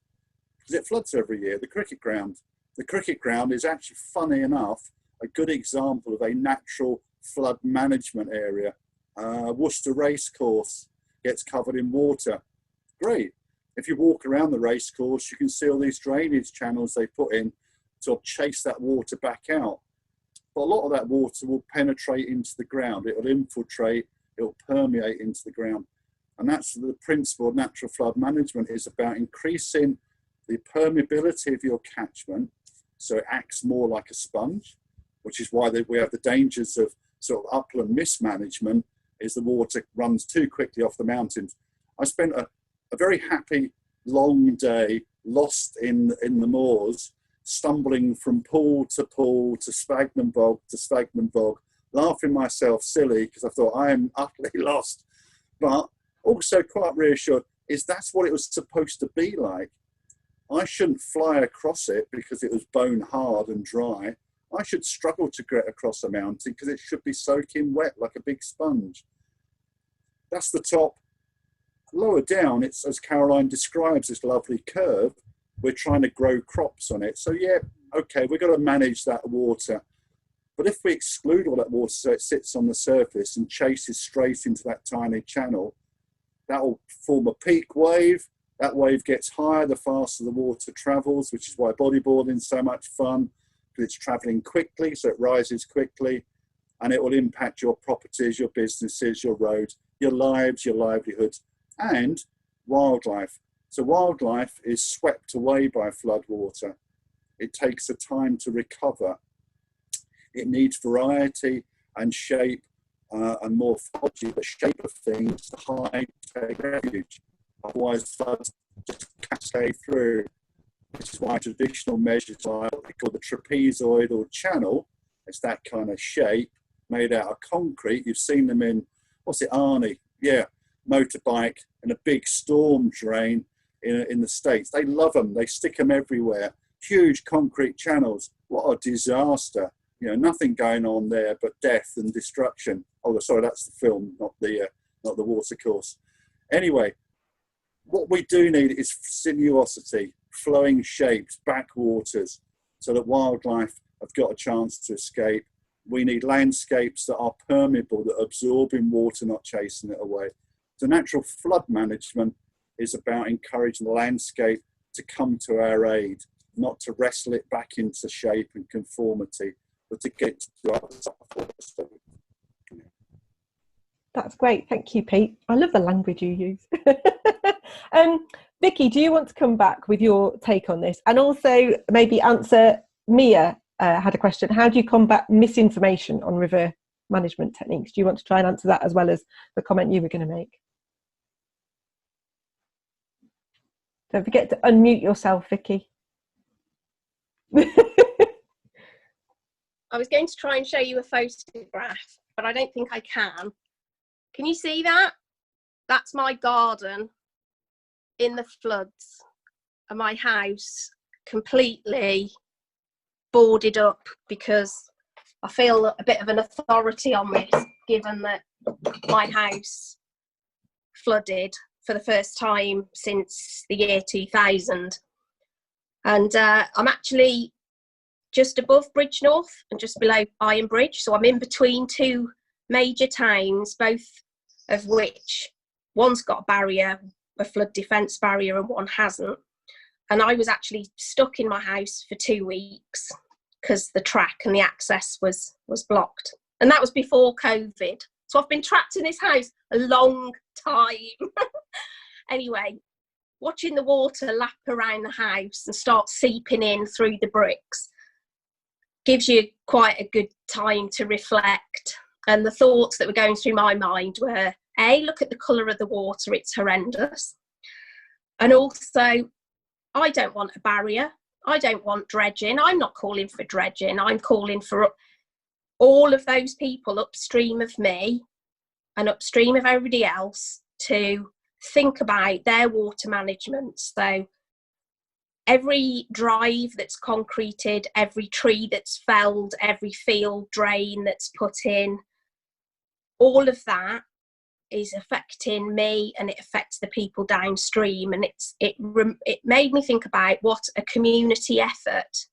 because it floods every year, the cricket ground. The cricket ground is actually, funny enough, a good example of a natural flood management area. Worcester Racecourse gets covered in water. Great. If you walk around the racecourse, you can see all these drainage channels they put in to chase that water back out. But a lot of that water will penetrate into the ground. It will infiltrate, it will permeate into the ground. And that's the principle of natural flood management, is about increasing the permeability of your catchment so it acts more like a sponge, which is why we have the dangers of sort of upland mismanagement, is the water runs too quickly off the mountains. I spent a very happy long day lost in the moors, stumbling from pool to pool to sphagnum bog to sphagnum bog, laughing myself silly because I thought I am utterly lost, but also quite reassured is that's what it was supposed to be like. I shouldn't fly across it because it was bone hard and dry. I should struggle to get across a mountain because it should be soaking wet like a big sponge. That's the top. Lower down, it's, as Caroline describes, this lovely curve. We're trying to grow crops on it. So yeah, okay, we've got to manage that water. But if we exclude all that water so it sits on the surface and chases straight into that tiny channel, that will form a peak wave. That wave gets higher the faster the water travels, which is why bodyboarding is so much fun, because it's traveling quickly, so it rises quickly, and it will impact your properties, your businesses, your roads, your lives, your livelihoods, and wildlife. So wildlife is swept away by flood water. It takes a time to recover. It needs variety and shape and morphology, the shape of things to hide, take refuge. Otherwise, floods just cascade through. This is why traditional measures like what they call the trapezoidal channel, it's that kind of shape made out of concrete. You've seen them in, what's it, Arnie? Yeah, motorbike and a big storm drain in the States. They love them. They stick them everywhere. Huge concrete channels. What a disaster. You know, nothing going on there but death and destruction. Oh, sorry, that's the film, not the water course. Anyway, What we do need is sinuosity, flowing shapes, backwaters, so that wildlife have got a chance to escape. We need landscapes that are permeable, that are absorbing water, not chasing it away. So natural flood management is about encouraging the landscape to come to our aid, not to wrestle it back into shape and conformity, but to get to other stuff for us. That's great. Thank you, Pete. I love the language you use. Vicki, do you want to come back with your take on this? And also maybe answer, Mia had a question. How do you combat misinformation on river management techniques? Do you want to try and answer that as well as the comment you were going to make? Don't forget to unmute yourself, Vicki. I was going to try and show you a photograph, but I don't think I can. Can you see that? That's my garden in the floods, and my house completely boarded up, because I feel a bit of an authority on this, given that my house flooded for the first time since the year 2000. And I'm actually just above Bridgnorth and just below Iron Bridge. So I'm in between two major towns, both of which one's got a barrier, a flood defence barrier, and one hasn't. And I was actually stuck in my house for 2 weeks because the track and the access was blocked. And that was before COVID. So I've been trapped in this house a long time. Anyway, watching the water lap around the house and start seeping in through the bricks gives you quite a good time to reflect. And the thoughts that were going through my mind were, A, look at the colour of the water, it's horrendous. And also, I don't want a barrier. I don't want dredging. I'm not calling for dredging. I'm calling for all of those people upstream of me and upstream of everybody else to think about their water management. So every drive that's concreted, every tree that's felled, every field drain that's put in, all of that is affecting me, and it affects the people downstream. And it made me think about what a community effort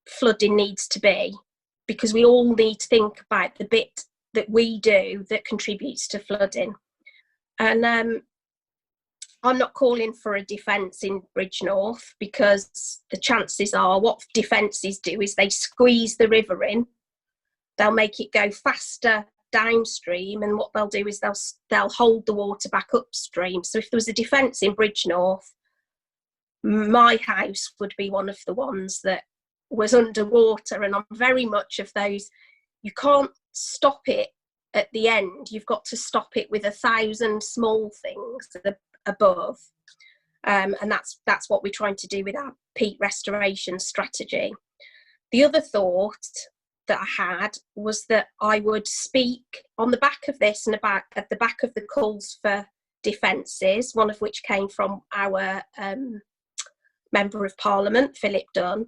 flooding needs to be, because we all need to think about the bit that we do that contributes to flooding. And I'm not calling for a defence in Bridgnorth, because the chances are what defences do is they squeeze the river in, they'll make it go faster downstream, and what they'll do is they'll hold the water back upstream. So if there was a defence in Bridgnorth, my house would be one of the ones that was underwater. And I'm very much of those, you can't stop it at the end, you've got to stop it with 1,000 small things above. And that's what we're trying to do with our peat restoration strategy. The other thought that I had was that I would speak on the back of this and about at the back of the calls for defences, one of which came from our Member of Parliament, Philip Dunn.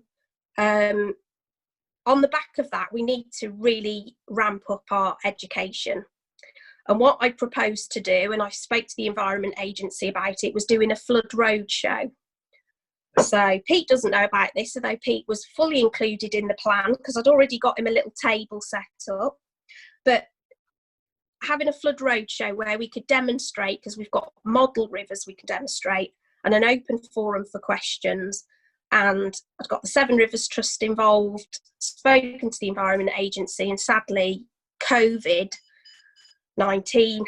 On the back of that, we need to really ramp up our education. And what I proposed to do, and I spoke to the Environment Agency about it, was doing a flood road show. So Pete doesn't know about this, although Pete was fully included in the plan, because I'd already got him a little table set up. But having a flood road show where we could demonstrate, because we've got model rivers we can demonstrate, and an open forum for questions. And I've got the Seven Rivers Trust involved, spoken to the Environment Agency, and sadly COVID-19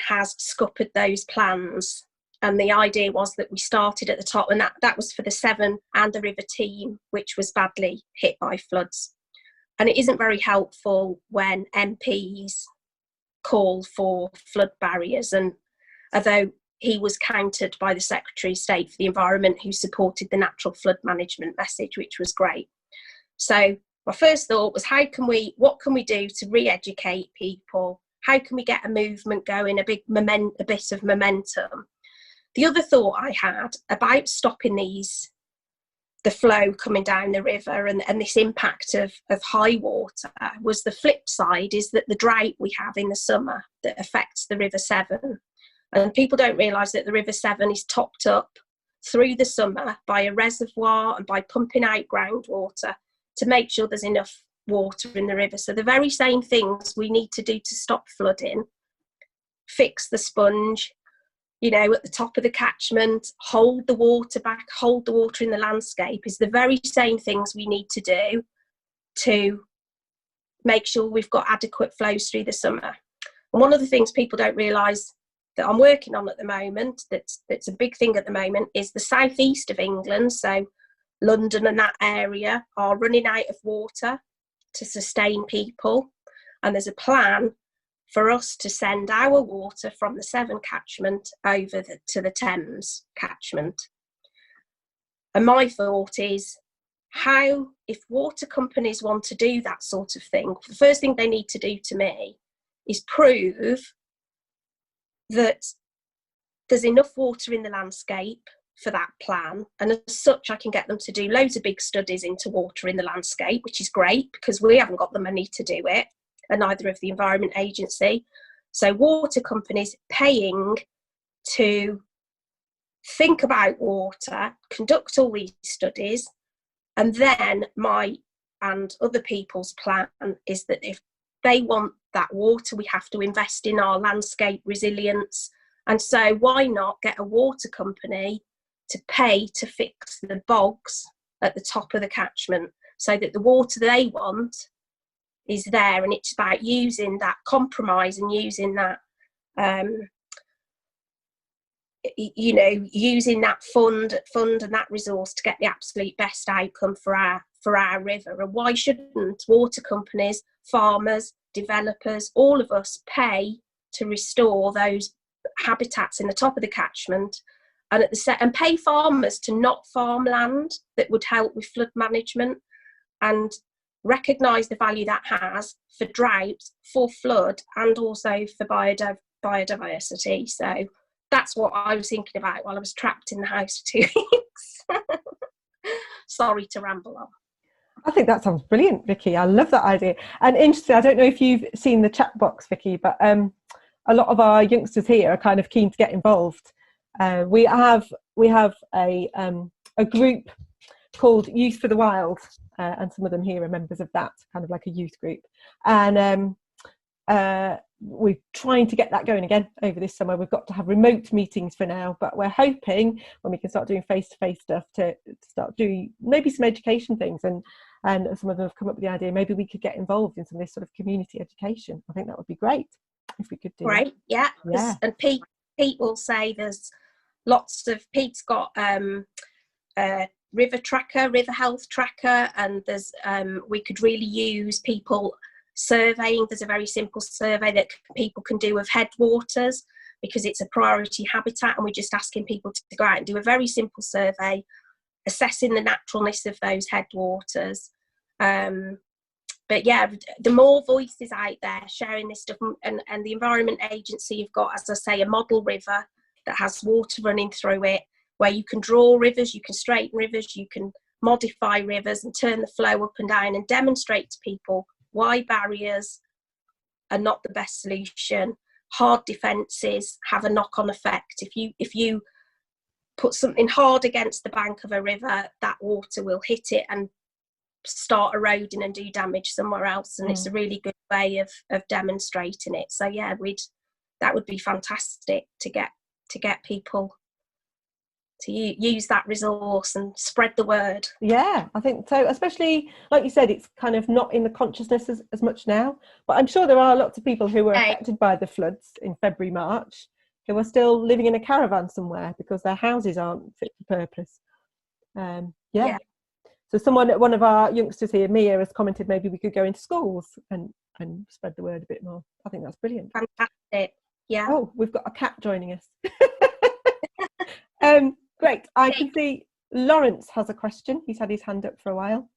has scuppered those plans. And the idea was that we started at the top, and that was for the Severn and the River team, which was badly hit by floods. And it isn't very helpful when MPs call for flood barriers. And although he was countered by the Secretary of State for the Environment, who supported the natural flood management message, which was great. So my first thought was, what can we do to re-educate people? How can we get a movement going, a bit of momentum? The other thought I had about stopping the flow coming down the river and this impact of high water was, the flip side is that the drought we have in the summer that affects the River Severn And people don't realise that the River Severn is topped up through the summer by a reservoir and by pumping out groundwater to make sure there's enough water in the river. So the very same things we need to do to stop flooding, fix the sponge, you know, at the top of the catchment, hold the water back, hold the water in the landscape, is the very same things we need to do to make sure we've got adequate flows through the summer. And one of the things people don't realise that I'm working on at the moment, that's a big thing at the moment, is the southeast of England, so London and that area, are running out of water to sustain people. And there's a plan for us to send our water from the Severn catchment over to the Thames catchment. And my thought is, how, if water companies want to do that sort of thing, the first thing they need to do to me is prove that there's enough water in the landscape for that plan, and as such I can get them to do loads of big studies into water in the landscape, which is great because we haven't got the money to do it, and neither of the Environment Agency. So water companies paying to think about water, conduct all these studies, and then my and other people's plan is that if they want that water, we have to invest in our landscape resilience. And so why not get a water company to pay to fix the bogs at the top of the catchment so that the water they want is there, and it's about using that compromise and using that using that fund and that resource to get the absolute best outcome for our river. And why shouldn't water companies, farmers, developers, all of us pay to restore those habitats in the top of the catchment, and and pay farmers to not farm land that would help with flood management, and recognise the value that has for drought, for flood, and also for biodiversity. So that's what I was thinking about while I was trapped in the house for 2 weeks. Sorry to ramble on. I think that sounds brilliant, Vicki. I love that idea. And interesting, I don't know if you've seen the chat box, Vicki, but a lot of our youngsters here are kind of keen to get involved. We have a group called Youth for the Wild, and some of them here are members of that, kind of like a youth group. And we're trying to get that going again over this summer. We've got to have remote meetings for now, but we're hoping when we can start doing face-to-face stuff to start doing maybe some education things, and some of them have come up with the idea maybe we could get involved in some of this sort of community education. I think that would be great if we could do that. Yeah. And Pete will say there's lots of, Pete's got river tracker, river health tracker, and there's we could really use people surveying. There's a very simple survey that people can do of headwaters because it's a priority habitat, and we're just asking people to go out and do a very simple survey assessing the naturalness of those headwaters. But yeah, the more voices out there sharing this stuff, and the Environment Agency have got, as I say, a model river that has water running through it, where you can draw rivers, you can straighten rivers, you can modify rivers and turn the flow up and down, and demonstrate to people why barriers are not the best solution. Hard defences have a knock-on effect. If you put something hard against the bank of a river, that water will hit it and start eroding and do damage somewhere else. And it's a really good way of demonstrating it. So yeah, that would be fantastic to get people to use that resource and spread the word. Yeah, I think so, especially like you said, it's kind of not in the consciousness as much now, but I'm sure there are lots of people who were affected by the floods in February, March, who are still living in a caravan somewhere because their houses aren't fit for purpose. Yeah. So one of our youngsters here, Mia, has commented maybe we could go into schools and spread the word a bit more. I think that's brilliant. Fantastic. Yeah. Oh, we've got a cat joining us. Great. I can see Lawrence has a question. He's had his hand up for a while.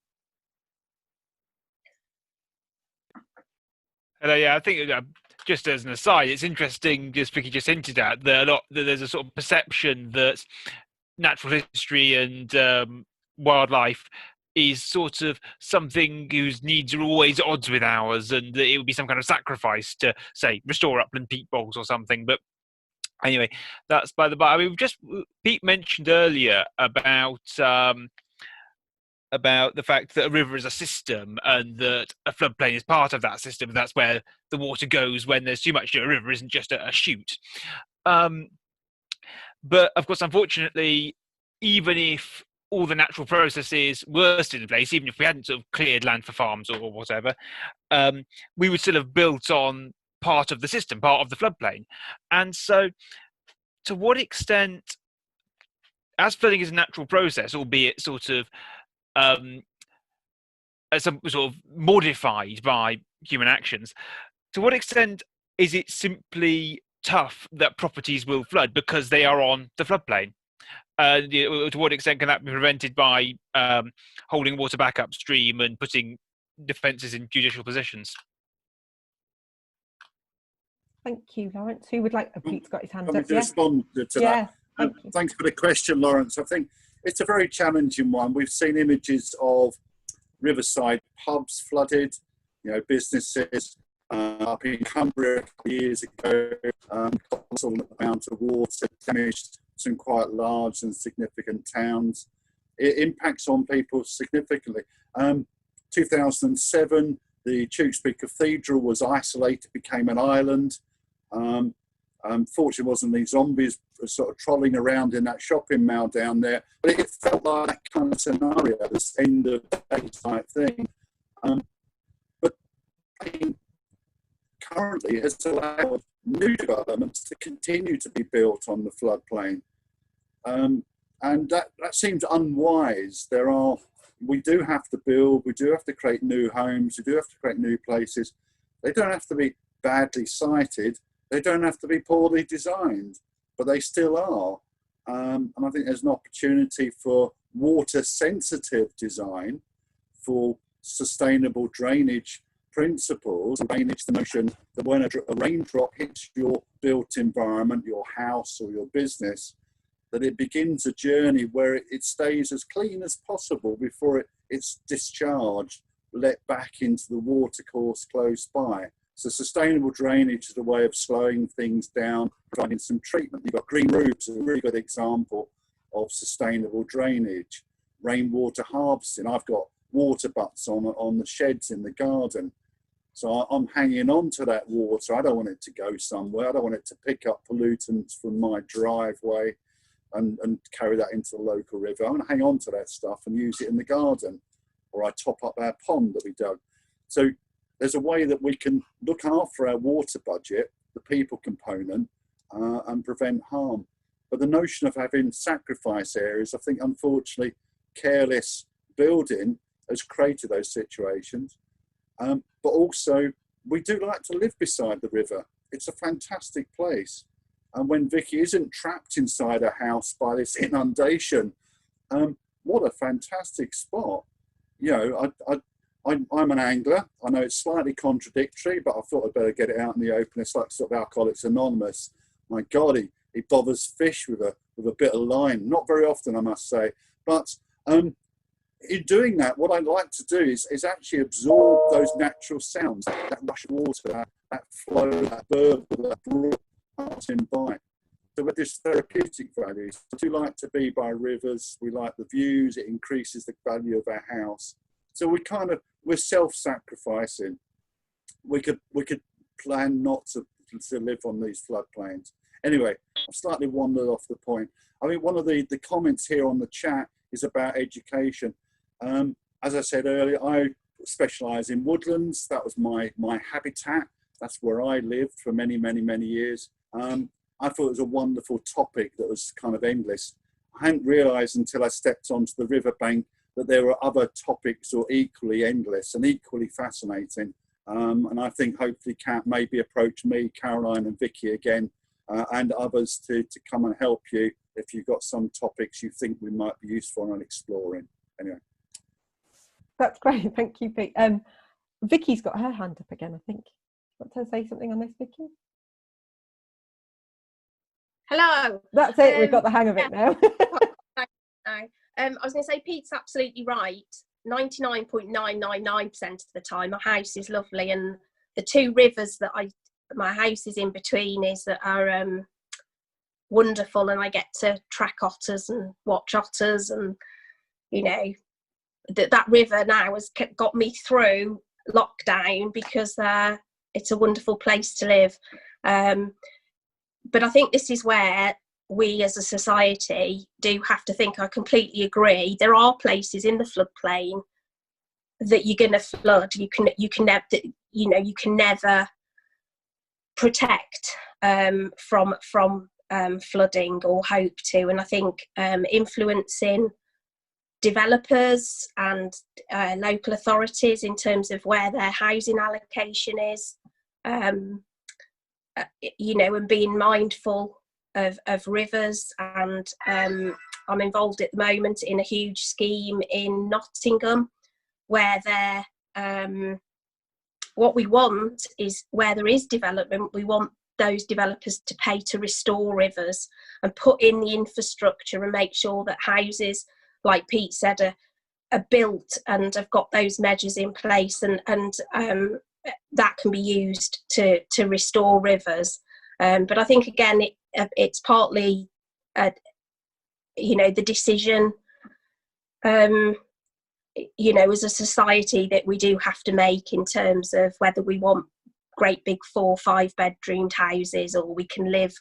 Hello, yeah, I think just as an aside, it's interesting, just Vicki just hinted at, that there's a sort of perception that natural history and wildlife is sort of something whose needs are always at odds with ours, and that it would be some kind of sacrifice to, say, restore upland peat bogs or something. But Anyway, that's by the by. I mean, Pete mentioned earlier about the fact that a river is a system and that a floodplain is part of that system. That's where the water goes when there's too much. A river isn't just a chute. But of course, unfortunately, even if all the natural processes were still in place, even if we hadn't sort of cleared land for farms or whatever, we would still have built on part of the system, part of the floodplain. And so, to what extent, as flooding is a natural process, albeit sort of some sort of modified by human actions, to what extent is it simply tough that properties will flood because they are on the floodplain? To what extent can that be prevented by holding water back upstream and putting defences in judicial positions? Thank you, Lawrence. Who would like? Pete's got his hand up. To respond to that. Thanks for the question, Lawrence. I think it's a very challenging one. We've seen images of riverside pubs flooded, businesses up in Cumbria a couple of years ago, colossal amount of water damaged some quite large and significant towns. It impacts on people significantly. 2007, the Tewkesbury Cathedral was isolated, became an island. Fortunately, wasn't these zombies sort of trolling around in that shopping mall down there, but it felt like that kind of scenario, this end of day type thing. But currently has allowed new developments to continue to be built on the floodplain. And that seems unwise. We do have to build, we do have to create new homes, we do have to create new places. They don't have to be badly sited, they don't have to be poorly designed, but they still are. And I think there's an opportunity for water sensitive design, for sustainable drainage principles, drainage, the notion that when a raindrop hits your built environment, your house or your business, that it begins a journey where it stays as clean as possible before it's discharged, let back into the watercourse close by. So sustainable drainage is a way of slowing things down, providing some treatment. You've got green roofs, a really good example of sustainable drainage. Rainwater harvesting. I've got water butts on the sheds in the garden. So I'm hanging on to that water. I don't want it to go somewhere. I don't want it to pick up pollutants from my driveway and carry that into the local river. I'm going to hang on to that stuff and use it in the garden, or I top up our pond that we dug. So there's a way that we can look after our water budget, the people component, and prevent harm. But the notion of having sacrifice areas, I think, unfortunately, careless building has created those situations. But also, we do like to live beside the river. It's a fantastic place. And when Vicki isn't trapped inside a house by this inundation, what a fantastic spot. I'm an angler. I know it's slightly contradictory, but I thought I'd better get it out in the open. It's like sort of Alcoholics Anonymous. My God, he bothers fish with a bit of line. Not very often, I must say. But in doing that, what I'd like to do is actually absorb those natural sounds, that rush of water, that flow, that burble, that brook passing by. So with this therapeutic values, I do like to be by rivers. We like the views. It increases the value of our house. So we're self-sacrificing. We could plan not to live on these floodplains. Anyway, I've slightly wandered off the point. I mean, one of the comments here on the chat is about education. As I said earlier, I specialise in woodlands. That was my habitat. That's where I lived for many, many, many years. I thought it was a wonderful topic that was kind of endless. I hadn't realised until I stepped onto the riverbank that there were other topics that were equally endless and equally fascinating. And I think hopefully maybe approach me, Caroline and Vicki again, and others to come and help you if you've got some topics you think we might be useful in exploring. Anyway. That's great, thank you, Pete. Vicki's got her hand up again, I think. Want to say something on this, Vicki? Hello. That's it, we've got the hang of it now. I was going to say, Pete's absolutely right. 99.999% of the time, my house is lovely, and the two rivers that my house is in between are wonderful, and I get to track otters and watch otters, and you know, that river now has got me through lockdown because it's a wonderful place to live. But I think this is where we as a society do have to think. I completely agree. There are places in the floodplain that you're going to flood. You can never, you know, you can never protect from flooding, or hope to. And I think influencing developers and local authorities in terms of where their housing allocation is, you know, and being mindful of rivers. And I'm involved at the moment in a huge scheme in Nottingham where what we want is, where there is development, we want those developers to pay to restore rivers and put in the infrastructure and make sure that houses, like Pete said, are built and have got those measures in place, and that can be used to restore rivers. But I think again it's partly you know, the decision you know, as a society that we do have to make in terms of whether we want great big 4 or 5 bedroomed houses, or we can live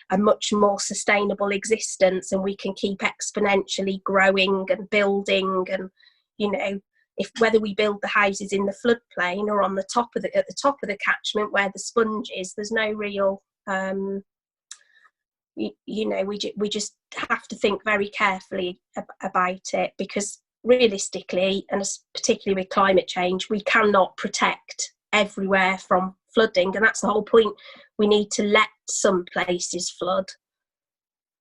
a much more sustainable existence and we can keep exponentially growing and building. And you know, if whether we build the houses in the floodplain or on the top of at the top of the catchment where the sponge is, there's no real you know, we just have to think very carefully about it, because realistically, and particularly with climate change, we cannot protect everywhere from flooding, and that's the whole point. We need to let some places flood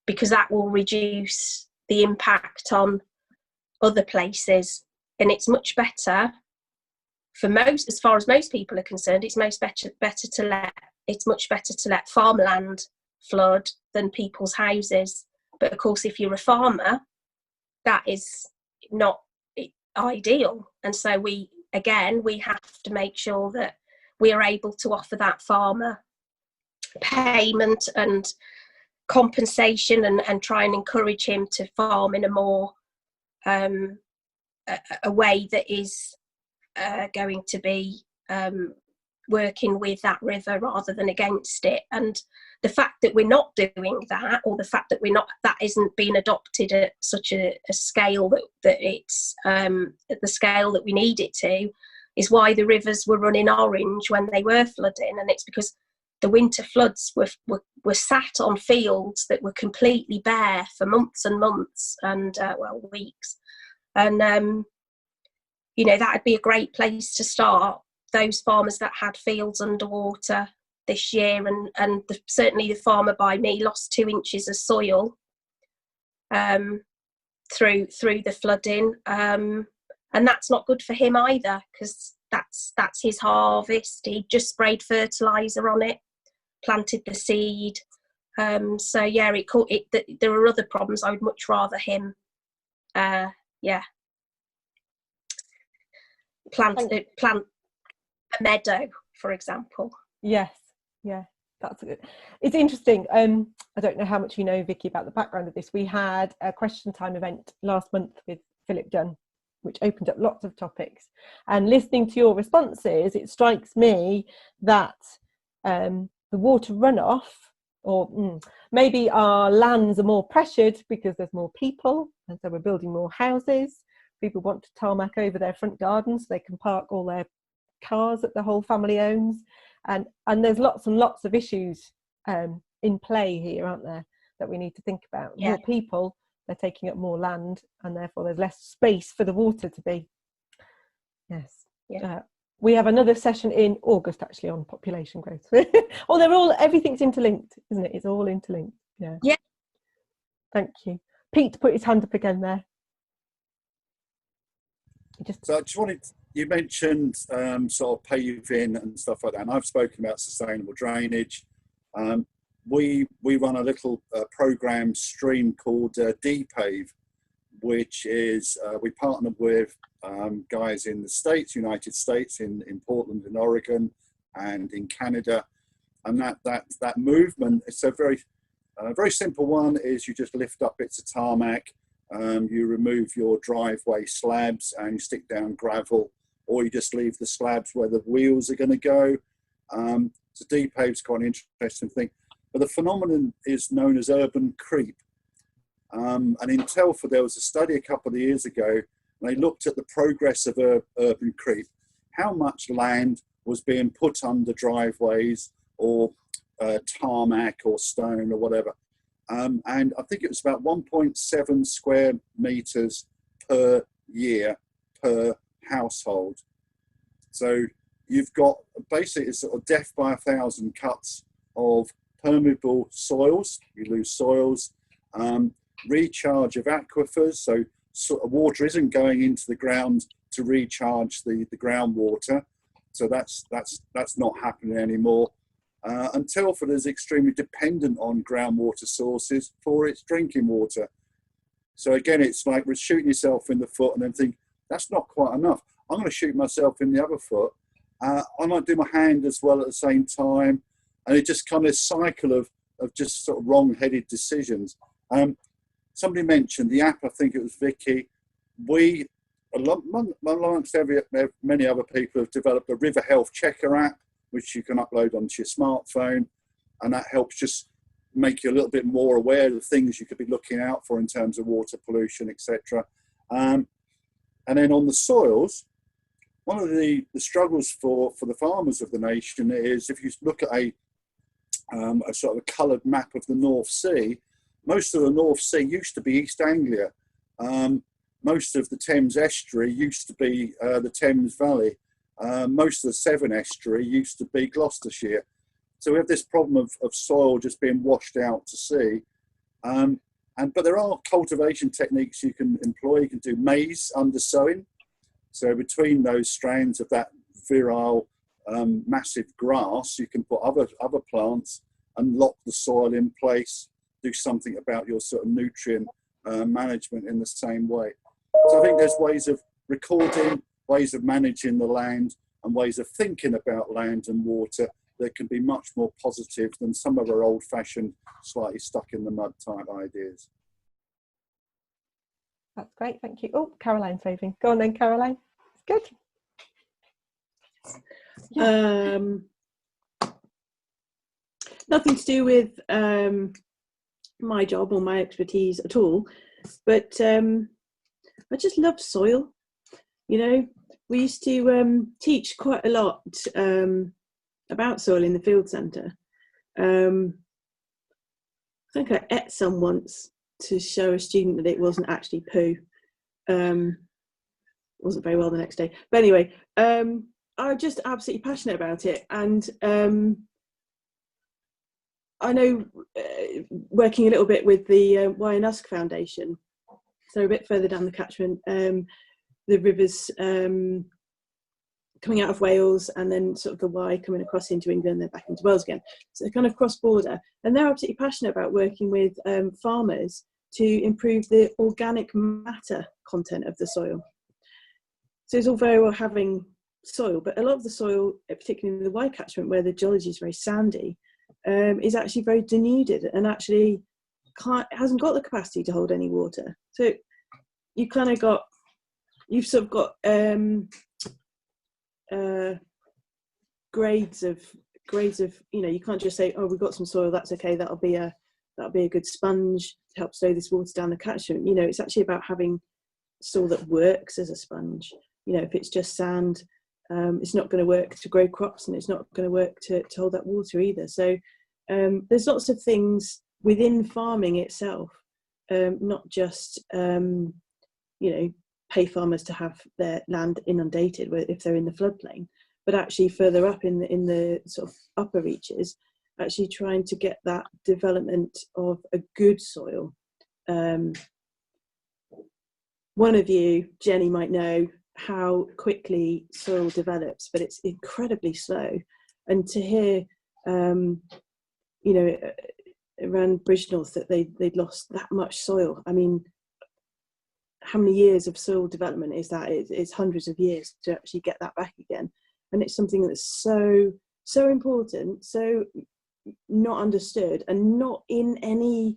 because that will reduce the impact on other places. And it's much better for most, as far as most people are concerned, it's much better to let farmland flood than people's houses. But of course, if you're a farmer, that is not ideal. And so we have to make sure that we are able to offer that farmer payment and compensation, and try and encourage him to farm in a more a way that is going to be working with that river rather than against it. And the fact that we're not doing that, or the fact that that isn't being adopted at such a scale that it's at the scale that we need it to, is why the rivers were running orange when they were flooding. And it's because the winter floods were sat on fields that were completely bare for months and months, and weeks. And you know, that would be a great place to start. Those farmers that had fields underwater this year, and certainly the farmer by me lost 2 inches of soil through the flooding, and that's not good for him either, because that's his harvest. He just sprayed fertilizer on it, planted the seed. So yeah, there are other problems. I would much rather him plant a meadow, for example. Yes, yeah, that's good. It's interesting. I don't know how much you know, Vicki, about the background of this. We had a question time event last month with Philip Dunn, which opened up lots of topics. And listening to your responses, it strikes me that the water runoff, or maybe our lands are more pressured because there's more people, and so we're building more houses. People want to tarmac over their front gardens so they can park all their cars that the whole family owns, and there's lots and lots of issues in play here, aren't there, that we need to think about. Yeah. More people, they're taking up more land, and therefore there's less space for the water to be. Yes. Yeah. We have another session in August actually on population growth. Everything's interlinked, isn't it? It's all interlinked. Yeah. Thank you. Pete put his hand up again there. So I just wanted, you mentioned sort of paving and stuff like that, and I've spoken about sustainable drainage. We run a little program stream called D-Pave, which is, we partnered with guys in the States, United States, in Portland, in Oregon, and in Canada. And that movement, it's a very A very simple one is you just lift up bits of tarmac, you remove your driveway slabs and you stick down gravel, or you just leave the slabs where the wheels are going to go. So depave's quite an interesting thing. But the phenomenon is known as urban creep. And in Telford, there was a study a couple of years ago, and they looked at the progress of urban creep, how much land was being put under driveways or tarmac or stone or whatever. And I think it was about 1.7 square meters per year per household. So you've got basically sort of death by 1,000 cuts of permeable soils, you lose soils, recharge of aquifers, so sort of water isn't going into the ground to recharge the groundwater, so that's not happening anymore. And Telford is extremely dependent on groundwater sources for its drinking water. So again, it's like shooting yourself in the foot and then think, that's not quite enough. I'm going to shoot myself in the other foot. I might do my hand as well at the same time. And it just kind of cycle of just sort of wrong-headed decisions. Somebody mentioned the app, I think it was Vicki. We, amongst many other people, have developed a river health checker app, which you can upload onto your smartphone. And that helps just make you a little bit more aware of the things you could be looking out for in terms of water pollution, etc. And then on the soils, one of the struggles for the farmers of the nation is, if you look at a sort of a coloured map of the North Sea, most of the North Sea used to be East Anglia. Most of the Thames estuary used to be the Thames Valley. Most of the Severn estuary used to be Gloucestershire. So we have this problem of soil just being washed out to sea. But there are cultivation techniques you can employ. You can do maize undersowing. So between those strands of that virile, massive grass, you can put other plants and lock the soil in place, do something about your sort of nutrient management in the same way. So I think there's ways of recording, ways of managing the land, and ways of thinking about land and water that can be much more positive than some of our old-fashioned, slightly stuck in the mud type ideas. That's great, thank you. Oh, Caroline's waving. Go on then, Caroline. It's good. Nothing to do with my job or my expertise at all, but I just love soil. You know, we used to teach quite a lot about soil in the field centre. I think I ate some once to show a student that it wasn't actually poo. Wasn't very well the next day. But anyway, I'm just absolutely passionate about it. And I know working a little bit with the Wye-and-Usk Foundation, so a bit further down the catchment, the rivers coming out of Wales and then sort of the Wye coming across into England, then back into Wales again. So they're kind of cross-border. And they're absolutely passionate about working with farmers to improve the organic matter content of the soil. So it's all very well having soil, but a lot of the soil, particularly in the Wye catchment where the geology is very sandy, is actually very denuded and actually hasn't got the capacity to hold any water. So you kind of got, you've sort of got grades of, you know, you can't just say, oh, we've got some soil, that's okay, that'll be a good sponge to help slow this water down the catchment. You know, it's actually about having soil that works as a sponge. You know, if it's just sand, it's not going to work to grow crops, and it's not going to work to hold that water either. So there's lots of things within farming itself, not just you know, pay farmers to have their land inundated if they're in the floodplain, but actually further up in the sort of upper reaches, actually trying to get that development of a good soil. One of you, Jenny, might know how quickly soil develops, but it's incredibly slow. And to hear, you know, around Bridgnorth that they'd lost that much soil. I mean, how many years of soil development is that? It's hundreds of years to actually get that back again. And it's something that's so important. So, not understood and not in any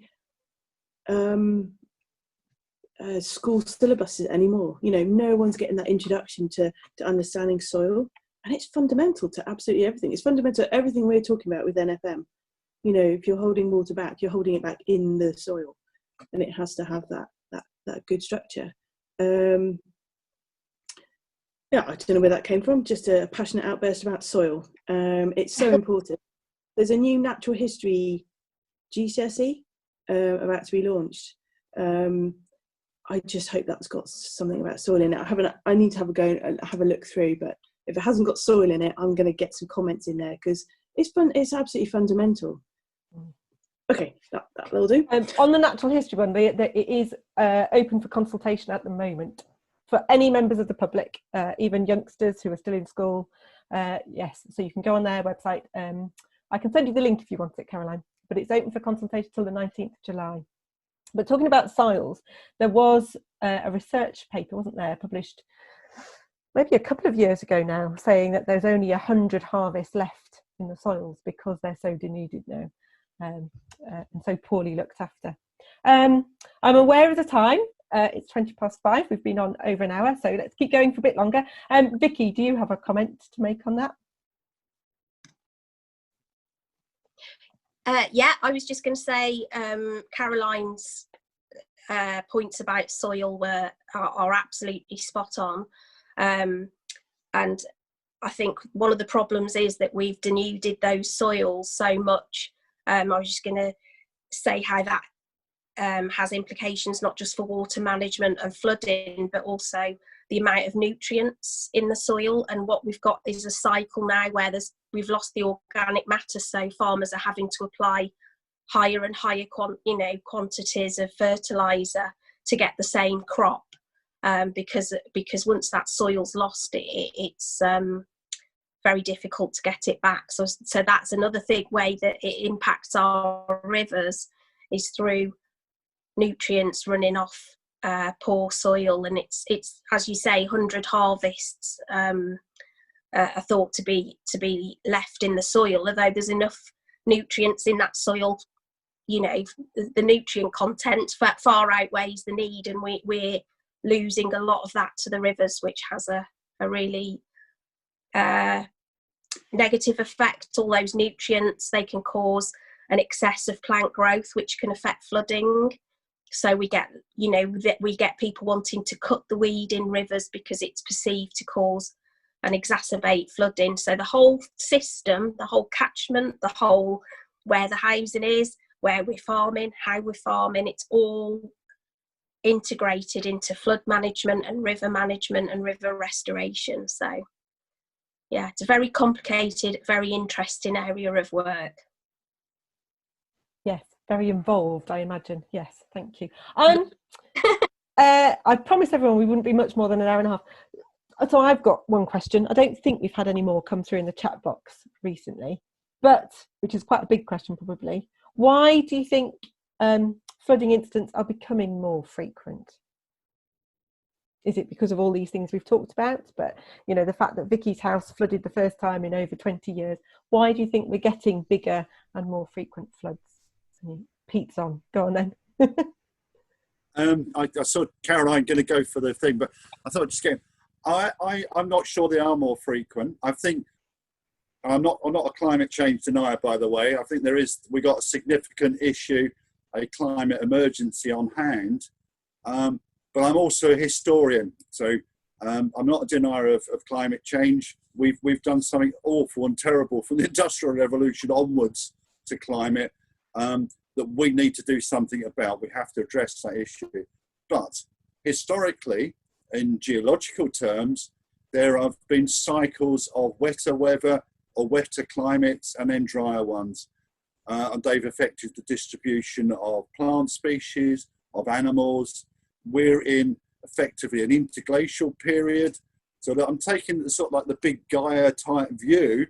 school syllabuses anymore. You know, no one's getting that introduction to understanding soil, and it's fundamental to absolutely everything. It's fundamental to everything we're talking about with NFM. You know, if you're holding water back, you're holding it back in the soil, and it has to have that good structure. Yeah, I don't know where that came from, just a passionate outburst about soil. It's so important. There's a new natural history GCSE about to be launched. I just hope that's got something about soil in it. I need to have a go and have a look through, but if it hasn't got soil in it, I'm going to get some comments in there because it's fun. It's absolutely fundamental. Okay, that will do. On the natural history one, it is open for consultation at the moment for any members of the public, even youngsters who are still in school. Yes, so you can go on their website. I can send you the link if you want it, Caroline, but it's open for consultation till the 19th of July. But talking about soils, there was a research paper, wasn't there, published maybe a couple of years ago now, saying that there's only 100 harvests left in the soils because they're so denuded now and so poorly looked after. I'm aware of the time. It's 5:20. We've been on over an hour, so let's keep going for a bit longer. Vicki, do you have a comment to make on that? Yeah, I was just going to say Caroline's points about soil are absolutely spot on. And I think one of the problems is that we've denuded those soils so much. I was just going to say how that has implications not just for water management and flooding, but also the amount of nutrients in the soil. And what we've got is a cycle now where we've lost the organic matter, so farmers are having to apply higher and higher quantities of fertilizer to get the same crop, because once that soil's lost, it's very difficult to get it back. So that's another big way that it impacts our rivers, is through nutrients running off poor soil. And it's as you say, 100 harvests are thought to be left in the soil, although there's enough nutrients in that soil. You know, the nutrient content far outweighs the need, and we're losing a lot of that to the rivers, which has a really negative effect. All those nutrients, they can cause an excess of plant growth, which can affect flooding. So we get people wanting to cut the weed in rivers because it's perceived to cause and exacerbate flooding. So the whole system, the whole catchment, the whole where the housing is, where we're farming, how we're farming, it's all integrated into flood management and river restoration. So yeah, it's a very complicated, very interesting area of work. Yes, very involved, I imagine. Yes, thank you. I promised everyone we wouldn't be much more than an hour and a half. So I've got one question. I don't think we've had any more come through in the chat box recently, but which is quite a big question probably. Why do you think flooding incidents are becoming more frequent? Is it because of all these things we've talked about? But, you know, the fact that Vicki's house flooded the first time in over 20 years. Why do you think we're getting bigger and more frequent floods? Pete's on. Go on then. I saw Caroline going to go for the thing, but I thought just getting. I'm not sure they are more frequent. I think I'm not a climate change denier, by the way. I think we got a significant issue, a climate emergency on hand. But I'm also a historian, so I'm not a denier of climate change. We've done something awful and terrible from the Industrial Revolution onwards to climate that we need to do something about. We have to address that issue. But historically, in geological terms, there have been cycles of wetter weather or wetter climates and then drier ones. And they've affected the distribution of plant species, of animals. We're in effectively an interglacial period. So that I'm taking sort of like the big Gaia type view.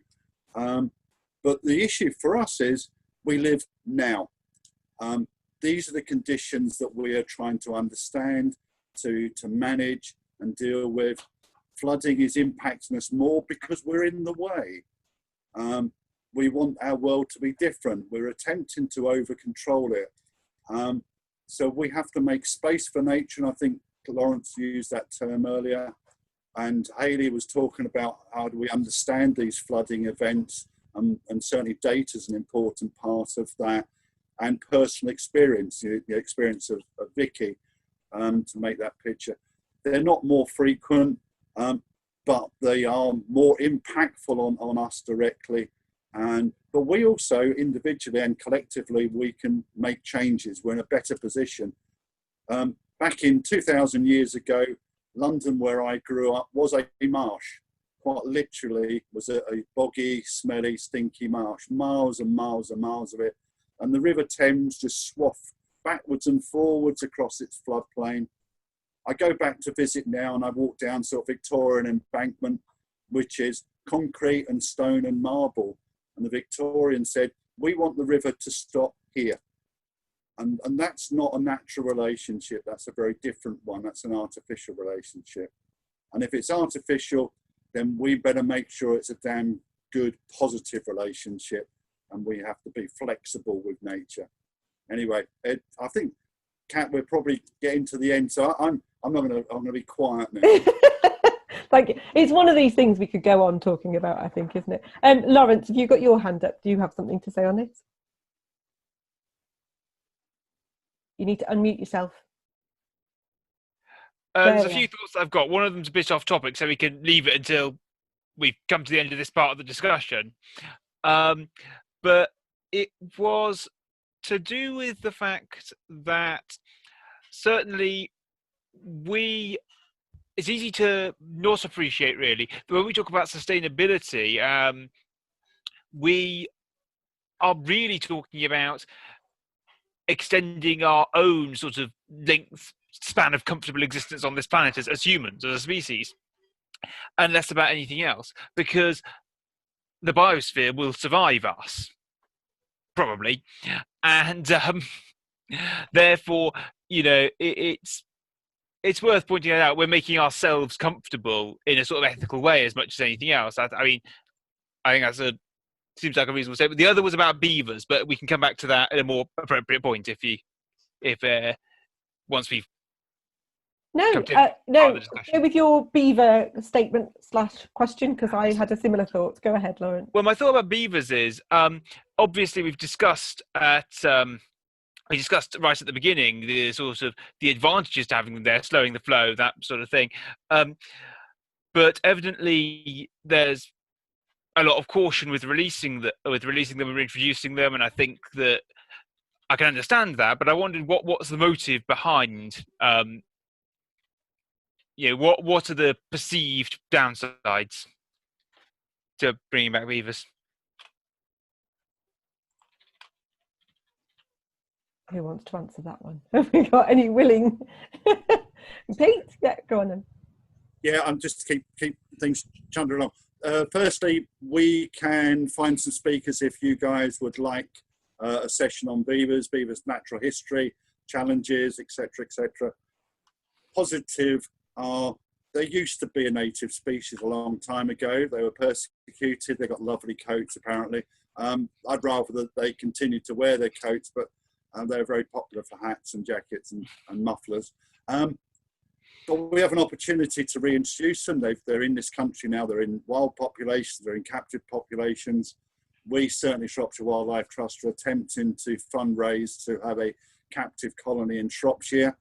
But the issue for us is we live now. These are the conditions that we are trying to understand, to manage and deal with. Flooding is impacting us more because we're in the way. we want our world to be different. We're attempting to over-control it. So we have to make space for nature, and I think Lawrence used that term earlier, and Hayley was talking about how do we understand these flooding events, and certainly data is an important part of that, and personal experience, the experience of Vicki, to make that picture. They're not more frequent, but they are more impactful on us directly. But we also, individually and collectively, we can make changes. We're in a better position. Back in 2,000 years ago, London, where I grew up, was a marsh. Quite literally was a boggy, smelly, stinky marsh. Miles and miles and miles of it. And the River Thames just swathed backwards and forwards across its floodplain. I go back to visit now and I walk down sort of Victorian embankment, which is concrete and stone and marble. And the Victorian said, we want the river to stop here. And that's not a natural relationship. That's a very different one. That's an artificial relationship. And if it's artificial, then we better make sure it's a damn good, positive relationship. And we have to be flexible with nature. Anyway, Ed, I think, Kat, we're probably getting to the end. So I'm gonna be quiet now. Thank you. It's one of these things we could go on talking about, I think, isn't it? Lawrence, have you got your hand up? Do you have something to say on it? You need to unmute yourself. There's a few thoughts I've got. One of them's a bit off topic, so we can leave it until we've come to the end of this part of the discussion. But it was to do with the fact that certainly it's easy to not appreciate, really, that when we talk about sustainability, we are really talking about extending our own sort of span of comfortable existence on this planet as humans, as a species, and less about anything else, because the biosphere will survive us, probably, and therefore, it's worth pointing out we're making ourselves comfortable in a sort of ethical way as much as anything else. I think that's seems like a reasonable statement. The other was about beavers, but we can come back to that at a more appropriate point once we've no, go with your beaver statement / question, because I had a similar thought. Go ahead, Lauren. Well, my thought about beavers is obviously we've discussed right at the beginning the sort of the advantages to having them there, slowing the flow, that sort of thing. But evidently there's a lot of caution with releasing them and introducing them, and I think that I can understand that. But I wondered what's the motive behind what are the perceived downsides to bringing back beavers? Who wants to answer that one? Have we got any willing? Pete? Yeah, go on then. Yeah, I'm just to keep things chunking along. Firstly, we can find some speakers if you guys would like a session on beavers, natural history, challenges, etc., etc. Positive are they used to be a native species a long time ago. They were persecuted. They got lovely coats, apparently. I'd rather that they continued to wear their coats, but they're very popular for hats and jackets and mufflers. But we have an opportunity to reintroduce them. They're in this country now. They're in wild populations. They're in captive populations. We certainly, Shropshire Wildlife Trust, are attempting to fundraise to have a captive colony in Shropshire.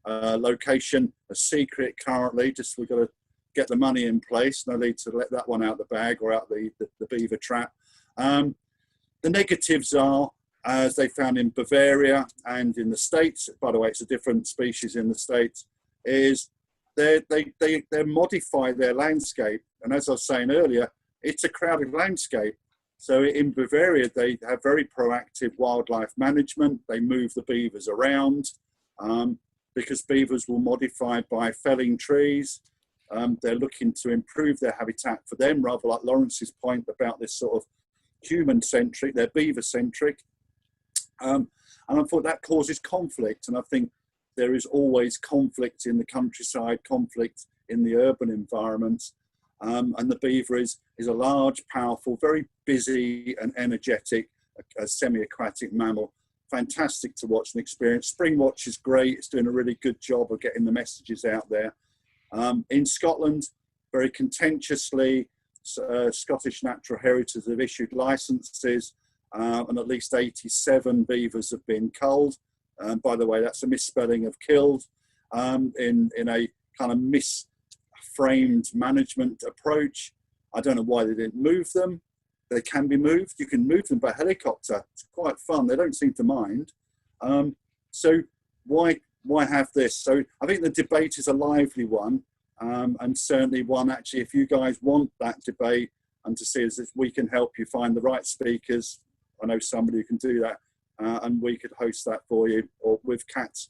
Location a secret currently. Just we've got to get the money in place. No need to let that one out the bag or out the beaver trap. The negatives are, as they found in Bavaria and in the States, by the way, it's a different species in the States, is they modify their landscape. And as I was saying earlier, it's a crowded landscape. So in Bavaria, they have very proactive wildlife management. They move the beavers around because beavers will modify by felling trees. They're looking to improve their habitat for them, rather like Lawrence's point about this sort of human-centric, they're beaver-centric. And I thought that causes conflict. And I think there is always conflict in the countryside, conflict in the urban environments. And the beaver is is a large, powerful, very busy and energetic, a semi-aquatic mammal. Fantastic to watch and experience. Springwatch is great. It's doing a really good job of getting the messages out there. In Scotland, very contentiously, Scottish Natural Heritage have issued licenses, and at least 87 beavers have been culled. By the way, that's a misspelling of killed, in a kind of misframed management approach. I don't know why they didn't move them. They can be moved. You can move them by helicopter. It's quite fun. They don't seem to mind. So why have this? So I think the debate is a lively one, and certainly one, actually, if you guys want that debate and to see as if we can help you find the right speakers, I know somebody who can do that, and we could host that for you, or with Kat's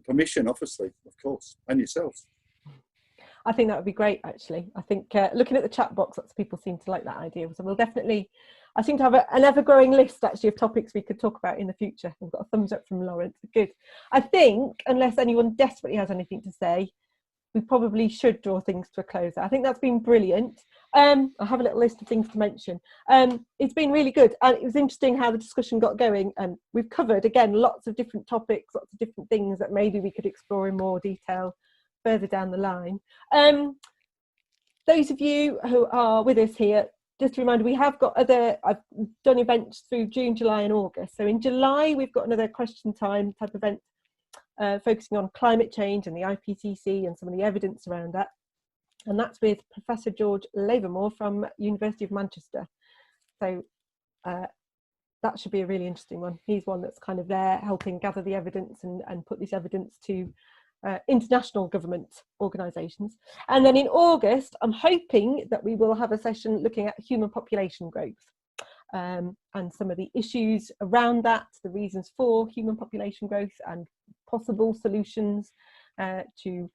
permission, obviously, of course, and yourselves. I think that would be great, actually. I think looking at the chat box, lots of people seem to like that idea. So we'll definitely, I seem to have an ever-growing list, actually, of topics we could talk about in the future. We've got a thumbs up from Lawrence. Good. I think, unless anyone desperately has anything to say, we probably should draw things to a close. I think that's been brilliant. I have a little list of things to mention. It's been really good, and it was interesting how the discussion got going. We've covered, again, lots of different topics, lots of different things that maybe we could explore in more detail further down the line. Those of you who are with us here, just a reminder, we have got I've done events through June, July and August. So in July, we've got another question time type event focusing on climate change and the IPCC and some of the evidence around that. And that's with Professor George Lavermore from University of Manchester. So that should be a really interesting one. He's one that's kind of there helping gather the evidence and put this evidence to international government organisations. And then in August, I'm hoping that we will have a session looking at human population growth and some of the issues around that, the reasons for human population growth and possible solutions to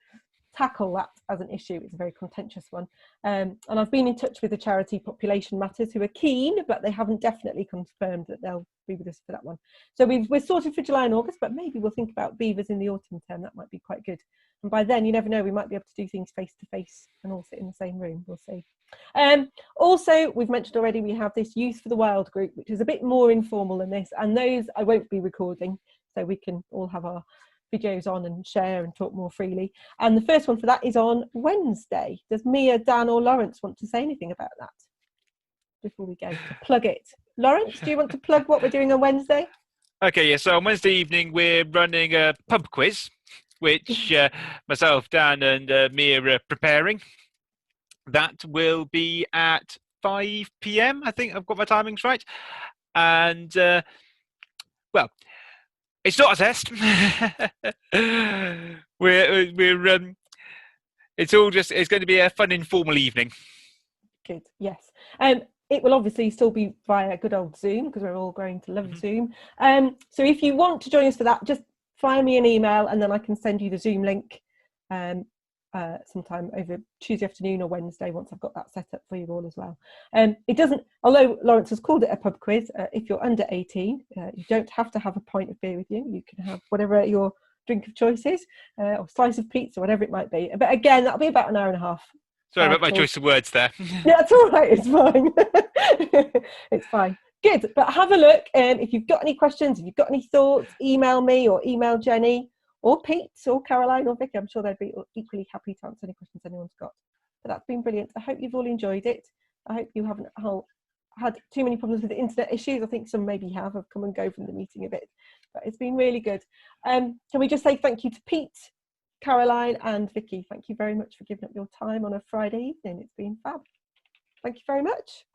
tackle that as an issue. It's a very contentious one. And I've been in touch with the charity Population Matters, who are keen, but they haven't definitely confirmed that they'll be with us for that one. So we're sorted for July and August, but maybe we'll think about beavers in the autumn term. That might be quite good. And by then, you never know, we might be able to do things face to face and all sit in the same room. We'll see. Also, we've mentioned already, we have this Youth for the Wild group, which is a bit more informal than this. And those I won't be recording, so we can all have our videos on and share and talk more freely. And the first one for that is on Wednesday. Does Mia, Dan or Lawrence want to say anything about that before we go to plug it? Lawrence, do you want to plug what we're doing on Wednesday? Okay, yeah, so on Wednesday evening we're running a pub quiz, which myself, Dan and Mia are preparing. That will be at 5 p.m. I think I've got my timings right. And well, it's not a test. It's going to be a fun, informal evening. Good, yes. It will obviously still be via good old Zoom, because we're all going to love Zoom. So if you want to join us for that, just fire me an email and then I can send you the Zoom link sometime over Tuesday afternoon or Wednesday, once I've got that set up for you all as well. It doesn't, although Lawrence has called it a pub quiz, if you're under 18, you don't have to have a pint of beer with you. You can have whatever your drink of choice is, or slice of pizza, whatever it might be. But again, that'll be about an hour and a half. Sorry about my choice of words there. Yeah, that's all right, it's fine. It's fine. Good, but have a look. If you've got any questions, if you've got any thoughts, email me or email Jenny or Pete or Caroline or Vicki. I'm sure they'd be equally happy to answer any questions anyone's got. But that's been brilliant. I hope you've all enjoyed it. I hope you haven't had too many problems with the internet issues. I think some maybe have come and go from the meeting a bit, but it's been really good. Can we just say thank you to Pete, Caroline and Vicki. Thank you very much for giving up your time on a Friday evening. It's been fab. Thank you very much.